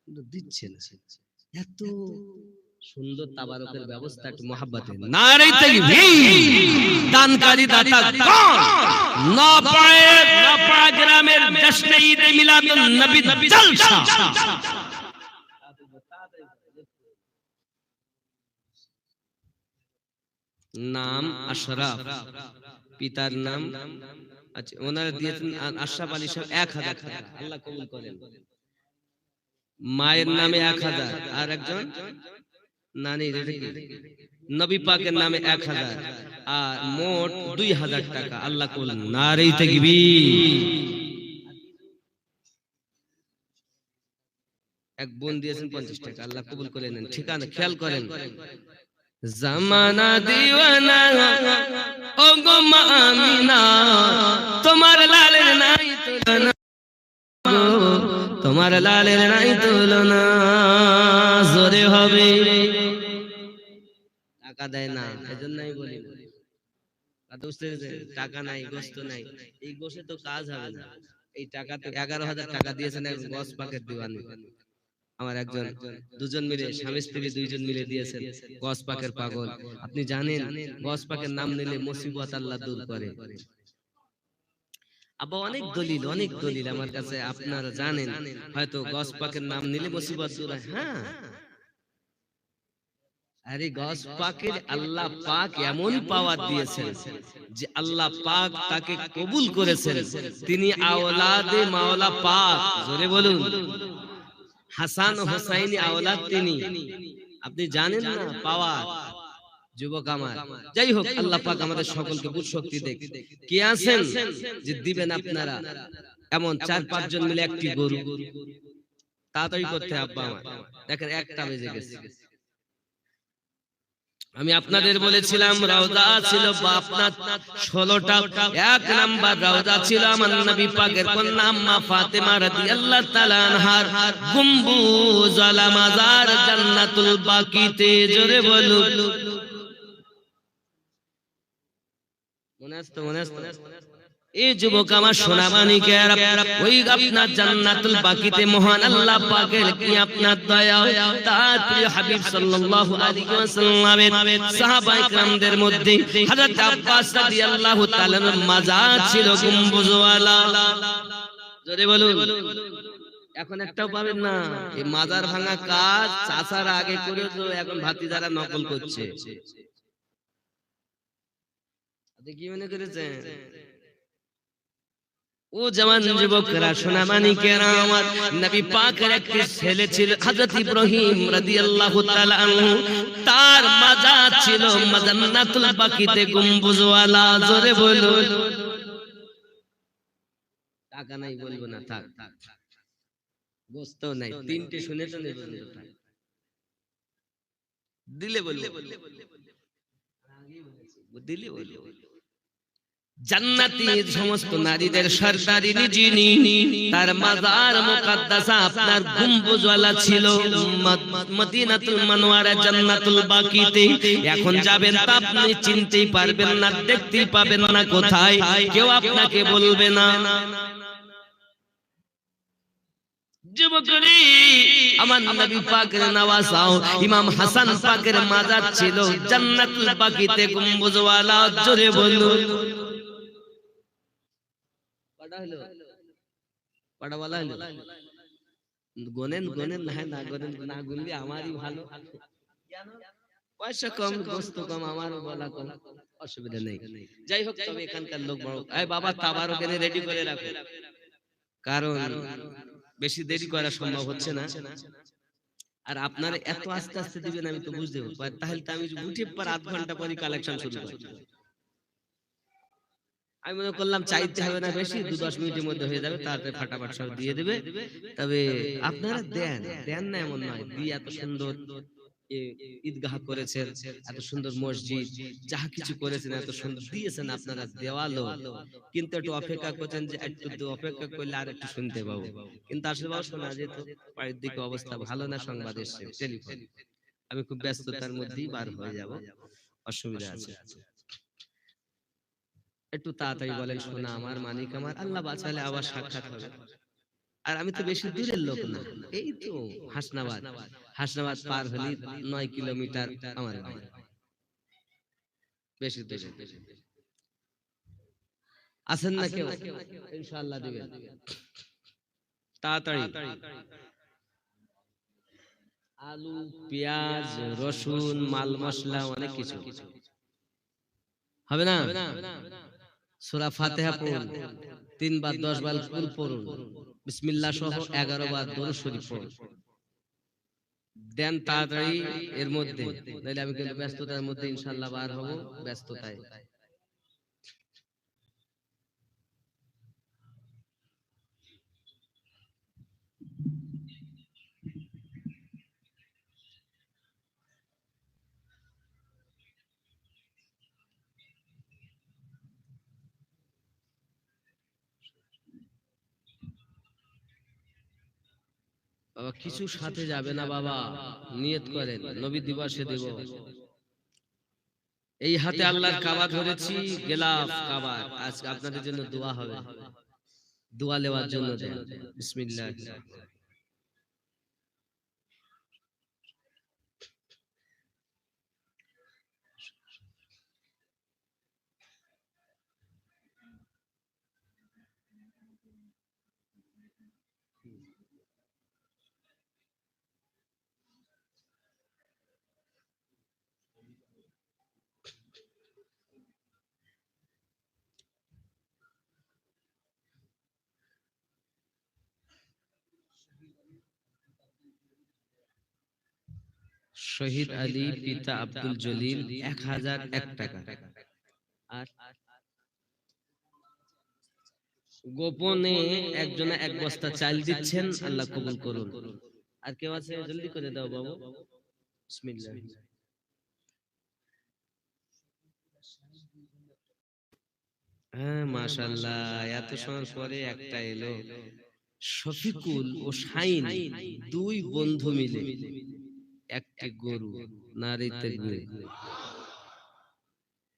কিন্তু দিচ্ছে না। এত সুন্দর তাবারকের ব্যবস্থা, একটু মহব্বতে নারী তাকবীর। দানকারী দাতা কোন? নপাড়া গ্রামের জশ্নে ঈদে মিলাদুন নবী জলসা। নাম আশরাফ, পিতার নাম, আচ্ছা ওনারা দিয়েছেন আশরাফ আলী সাহেব 1000 টাকা, আল্লাহ কবুল করেন। মায়ের নামে 1000, আর একজন নানি নবী পাকের নামে 1000, আর মোট 2000 টাকা, আল্লাহ কবুল। নারী তাকবীর। এক বোন দিয়েছেন 50 টাকা, আল্লাহ কবুল করে নেন। ঠিকানা খেয়াল করেন, জামানা দিওয়ানা ও গো মা আমিনা, তোমার লালের নাই তুলনা, তোমার লালের নাই তুলনা, জোরে হবে। টাকা দেয় না, এজন্যই বলি টাকা নাই, গোশত নাই, এই গোশে তো কাজ হবে না। এই টাকা তো 11,000 টাকা দিয়েছেন এক গস পাকের দিওয়ানি। আমার একজন, দুজন মিলে, স্বামী স্ত্রী দুইজন মিলে দিয়েছেন, গস পাকের পাগল। আপনি জানেন গস পাকের নাম নিলে মুসিবত আল্লাহ দূর করে। আবার অনেক দলিল আমার কাছে, আপনারা জানেন হয়তো গস পাকের নাম নিলে মুসিবত দূর হয়। হ্যাঁ, আরে গস পাকের আল্লাহ পাক এমন পাওয়ার দিয়েছেন যে আল্লাহ পাক তাকে কবুল করেছেন। তিনি আওলাদে মাওলা পাক, জোরে বলুন। হাসান ও হুসাইনি আওলাদ তিনি, আপনি জানেন না পাওয়ার, যুবক আমার। যাই হোক, আল্লাহ পাক আমাদের সকলকে বুঝ শক্তি দেখ। কে আছেন যে দিবেন আপনারা এমন 4-5 জন মিলে একটি গরু? তাড়াতাড়ি করতে আব্বা আমার, দেখেন 1টা বেজে গেছে। আমি আপনাদের বলেছিলাম রওজা ছিল আপনার 16টা। এক নাম্বার রওজা ছিল আমার নবী পাকের কন্যা আম্মা ফাতেমা রাদিয়াল্লাহু তাআলা আনহার গম্বুজ আলা মাজার জান্নাতুল বাকিতে। জোরে বলুন মনে আছে? মনে আছে? এই যুবক আমার সোনা মানিকেরা, ওই আপনার জান্নাতুল বাকিতে মহান আল্লাহ পাকের কি আপনার দয়া, তার প্রিয় হাবিব সাল্লাল্লাহু আলাইহি ওয়াসাল্লামের সাহাবায়ে কেরামদের মধ্যে হযরত আব্বাস রাদিয়াল্লাহু তাআলা মাজার ছিল গম্বুজওয়ালা। জোরে বলুন। এখন একটাও পাবেন না। এই মাজার ভাঙা কাজ চাচারা আগে করে তো এখন ভাতিজারা নকল করছে। আপনি কি মনে করেছেন? ও জওয়ান যুবকরা, সোনা মানিকেরা আমার, নবী পাকের একটি ছেলে ছিল হযরত ইব্রাহিম রাদিয়াল্লাহু তাআলা আনহু, তার মাজার ছিল জান্নাতুল বাকিতে গম্বুজওয়ালা। জোরে বলুন। টাকা নাই বলবো না, থাক গোস্ত নাই, তিনটে শুনে তো নেবেন, দিলে বলবো, দিলে বলবো। জান্নাতি সমস্ত নারীদের সরদারিনী যিনি, তার মাজার মুকাদ্দাসা আপনার গম্বুজওয়ালা ছিল মদিনাতুল মুনাওয়ারা জান্নাতুল বাকিতে। এখন যাবেন তা আপনি চিনতেই পারবেন না, দেখতেই পাবেন না কোথায়, কেউ আপনাকে বলবে না। যুবকরি আমার নবী পাকের নওয়াসাও ইমাম হাসান পাকের মাজার ছিল জান্নাতুল বাকিতে গম্বুজওয়ালা। জোরে বলুন। গোনেন গোনেন না গোনেন, না গুনলে আমারই ভালো, পয়সা কম গোস্ত কম, আমার বলা কম, অসুবিধা নেই। যাই হোক, তবে এখানকার লোক বড়, এই বাবা তাবারও কেন রেডি করে রাখো, কারণ বেশি দেরি করা সম্ভব হচ্ছে না। আর আপনারা এত আস্তে আস্তে দিবেন আমি তো বুঝতে পারি, তাহলে তো আমি উঠে পর আধ ঘন্টা পরে কালেকশন শুরু করি। আমি মনে করলাম চাইতে হবে না বেশি, 2-10 মিনিটের মধ্যে হয়ে যাবে, তারপরে ফাটাফাট সব দিয়ে দেবে। তবে আপনারা দেন দেন না এমন নয়, দিয়ে এত সুন্দর ঈদগাহ করেছেন, এত সুন্দর মসজিদ, যা কিছু করেছেন এত সুন্দর দিয়েছেন আপনারা, দেওয়ালো, কিন্তু একটু অপেক্ষা করছেন যে একটু অপেক্ষা করলে আর একটু শুনতে পাবো, কিন্তু আসলে বাবা শোনা যেত। বাড়ির দিকে অবস্থা ভালো না, সংবাদ এসছে টেলিফোন, আমি খুব ব্যস্ততার মধ্যেই বার হয়ে যাব, অসুবিধা আছে। একটু তাড়াতাড়ি বলেন শোনা আমার, মানিক আমার, আল্লাহ বাঁচালে আবার সাক্ষাৎ হবে। আর আমি তো বেশি দূরের লোক না, এই তো হাসনাবাদ, হাসনাবাদ পার হলি 9 কিলোমিটার আমার বাড়ি, বেশি দূরে আছেন না কেউ? ইনশাআল্লাহ দিবেন তাড়াতাড়ি। আলু, পেঁয়াজ, রসুন, মাল মশলা, অনেক কিছু হবে না। সূরা ফাতিহা পড়ুন 3 বার, 10 বার কুল পড়ুন, বিসমিল্লাহ সহ 11 বার দরুদ শরীফ পড়ুন, দেন তাড়াতাড়ি এর মধ্যে, নাহলে আমি কিন্তু ব্যস্ততার মধ্যে ইনশাআল্লাহ বার হব, ব্যস্ততায়। বাবা কিছু সাথে যাবে না বাবা, নিয়ত করেন নবী দিবসে দেব। এই হাতে আল্লাহর কাবা ধরেছি, গেলাফ কাবা, আজকে আপনাদের জন্য দোয়া হবে, দোয়া নেওয়ার জন্য দেন। বিসমিল্লাহ। শহীদ আলী পিতা আব্দুল জলিল 1001 টাকা। আর গোপনে একজনে 1 বস্তা চাল দিচ্ছেন, আল্লাহ কবুল করুন। আর কেউ আছে? জলদি করে দাও বাবু। বিসমিল্লাহ। হ্যাঁ মাশাআল্লাহ, এত সময় পরে একটা এলো। শফিকুল ও শাইন দুই বন্ধু মিলে একটি গরু, নারী তাকবীর।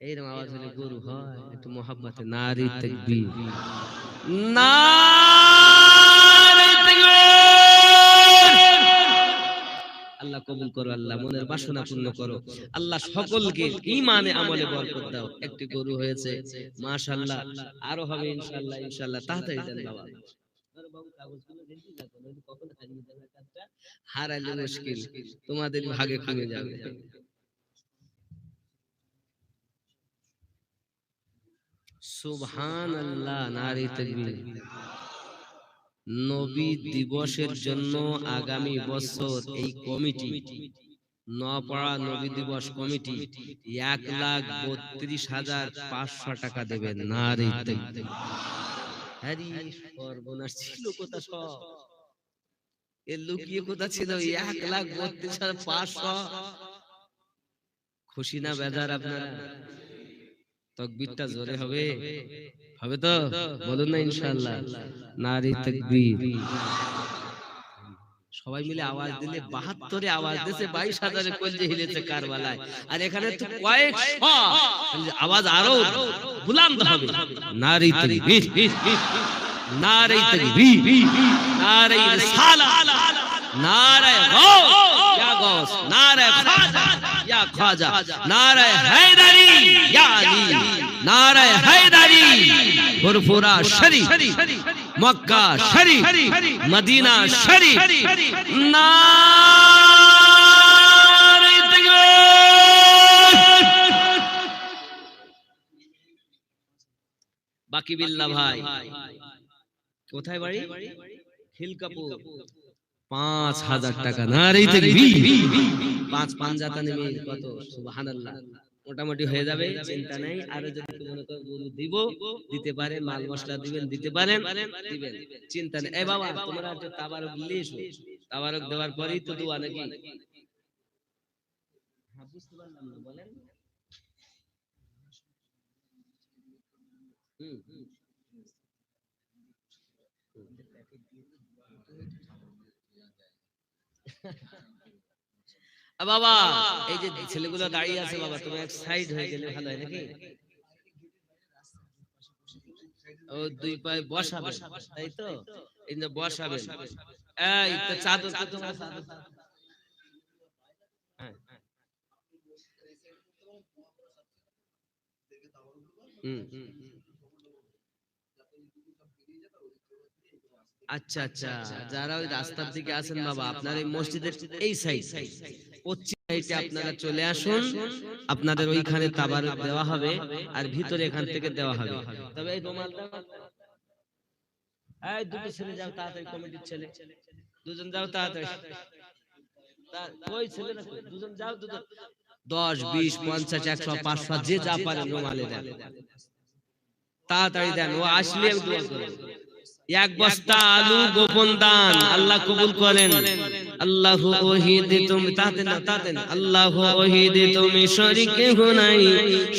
এইরকম আওয়াজ হলে গরু হয়, একটু মোহাব্বতে নারী তাকবীর, নারী তাকবীর। আল্লাহ কবুল করো, আল্লাহ মনের বাসনা পূর্ণ করো, আল্লাহ সকলকে ঈমানে আমলে বরকত দাও। একটি গরু হয়েছে মাশাআল্লাহ, আরো হবে ইনশাআল্লাহ। ইনশাআল্লাহ তাড়াতাড়ি দেন বাবা। হারালে মুশকিল, তোমাদের ভাগে কমে যাবে। সুবহানাল্লাহ, নারী তাকবীর। নবী দিবসের জন্য আগামী বছর এই কমিটি, নপাড়া নবী দিবস কমিটি 1,32,500 টাকা দেবে। নারী তাকবীর। আরে সর্বনাশ, ছিল কোথা সব, এ লুকিয়ে কোথা ছিল? 1,32,500। খুশি না বেজার আপনারা? তাকবীরটা জোরে হবে, হবে তো বলুন না ইনশাআল্লাহ। নারী তাকবীর। সবাই মিলে আওয়াজ দিলে 72-এ আওয়াজ দিয়েছে, 22,000-এ কলজে হিলেছে কারবালায়। আর এখানে তো কয়েকশো, আওয়াজ আরো বুলন্দ হবে। নারী তাকবীর, নারী তাকবীর, নারী রিসালাত, নারায়ে গাউস ইয়া গাউস, নারায়ে খাজা ইয়া খাজা, নারায়ে হায়দারি ইয়া আলী, নারায়ে হায়দারি। ফুরফুরা শরীফ, মক্কা শরীফ, মদিনা শরীফ, নারে তাকবীর। বাকি বিল্লাহ ভাই কোথায় বাড়ি? খিলকাপুর। 5,000 টাকা। নারে তাকবীর। 5 পাঞ্জাতা নেমে কত? সুবহানাল্লাহ। মোটামুটি হয়ে যাবে, চিন্তা নাই। আরো যদি মনে করেন গরু দিব, দিতে পারেন, মাল মশলা দিবেন, দিতে পারেন, দিবেন, চিন্তা নেই। এই বাবা তোমরা একটা তাবারক নিয়ে এসো, তাবারক দেওয়ার পরেই তো দোয়া নাকি? হ্যাঁ বুঝতে পারলাম না, বলেন। বাবা এই যে ছেলেগুলো দাঁড়িয়ে আছে, বাবা তুমি এক সাইড হয়ে গেলে ভালো হয় নাকি? ও দুই পায়ে বসাবে, তাই তো? এই যে বসাবেন, এই তো চাদর তো তোমার চাদর। আচ্ছা আচ্ছা, যারা ওই রাস্তার দিকে আছেন বাবা, আপনার এই মসজিদের এই সাইড, পশ্চিম সাইডে আপনারা চলে আসুন। আপনাদের ওইখানে তাবারুক দেওয়া হবে, আর ভিতরে এখান থেকে দেওয়া হবে। তবে এই রুমালটা, এই দুটো ছেলে যাও তাড়াতাড়ি, কমিটির ছেলে দুজন যাও তাড়াতাড়ি। ওই ছেলেরা দুজন যাও, দুজন 10, 20, 50, 100, 500 যে যা পারেন রুমালে দেন, তাড়াতাড়ি দেন। ও আসলে আমি দোয়া করব। এক বস্তা আলু গোপন দান, আল্লাহ কবুল করেন। আল্লাহু ওয়াহিদ, তুমি তাতে না তাতে না, আল্লাহু ওয়াহিদ তুমি শরীক নাই,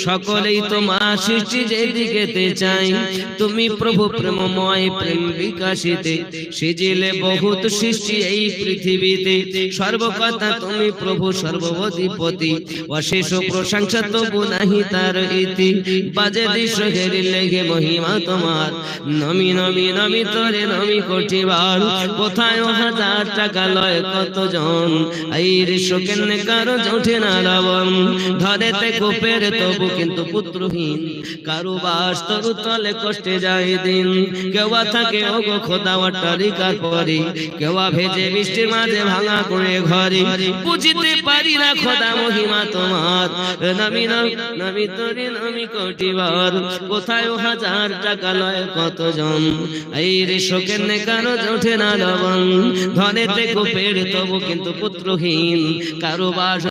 সকলেই তোমার সৃষ্টি যেদিকেতে চাই। তুমি প্রভু প্রেমময়, প্রেম বিকাশিতে সিজিলে বহুত সৃষ্টি এই পৃথিবীতে। সর্বকথা তুমি প্রভু, সর্বঅধিপতি, অশেষ প্রশংসা তবু নাহি তার ইতি। বাজে দৃশ্য হেরি লেগে মহিমা তোমার, নমি নমি নমি তোরে নমি কোটিবার। কোথায় 1,000 টাকা লয় কতজন, এই ঋষকেন কারো জোটে না রাবণ। ধরেতে কোপের তবু কিন্তু পুত্রহীন, কারো বাস তরু তলে কষ্টে যায় দিন। কেউবা থাকে ওগো খোদা অট্টালিকার পরে, কেউবা ভেজে বৃষ্টির মাঝে ভাঙা করে ঘরে। বুঝিতে পারি না খোদা মহিমা তোমার, নমি নমি তোরে নমি কোটিবার। কোথায় 1,000 টাকা লয় কতজন, এই ঋষকের কারো জোটে না লবণ। ধনেতে কোপের তবু কিন্তু পুত্রহীন, কারো বাস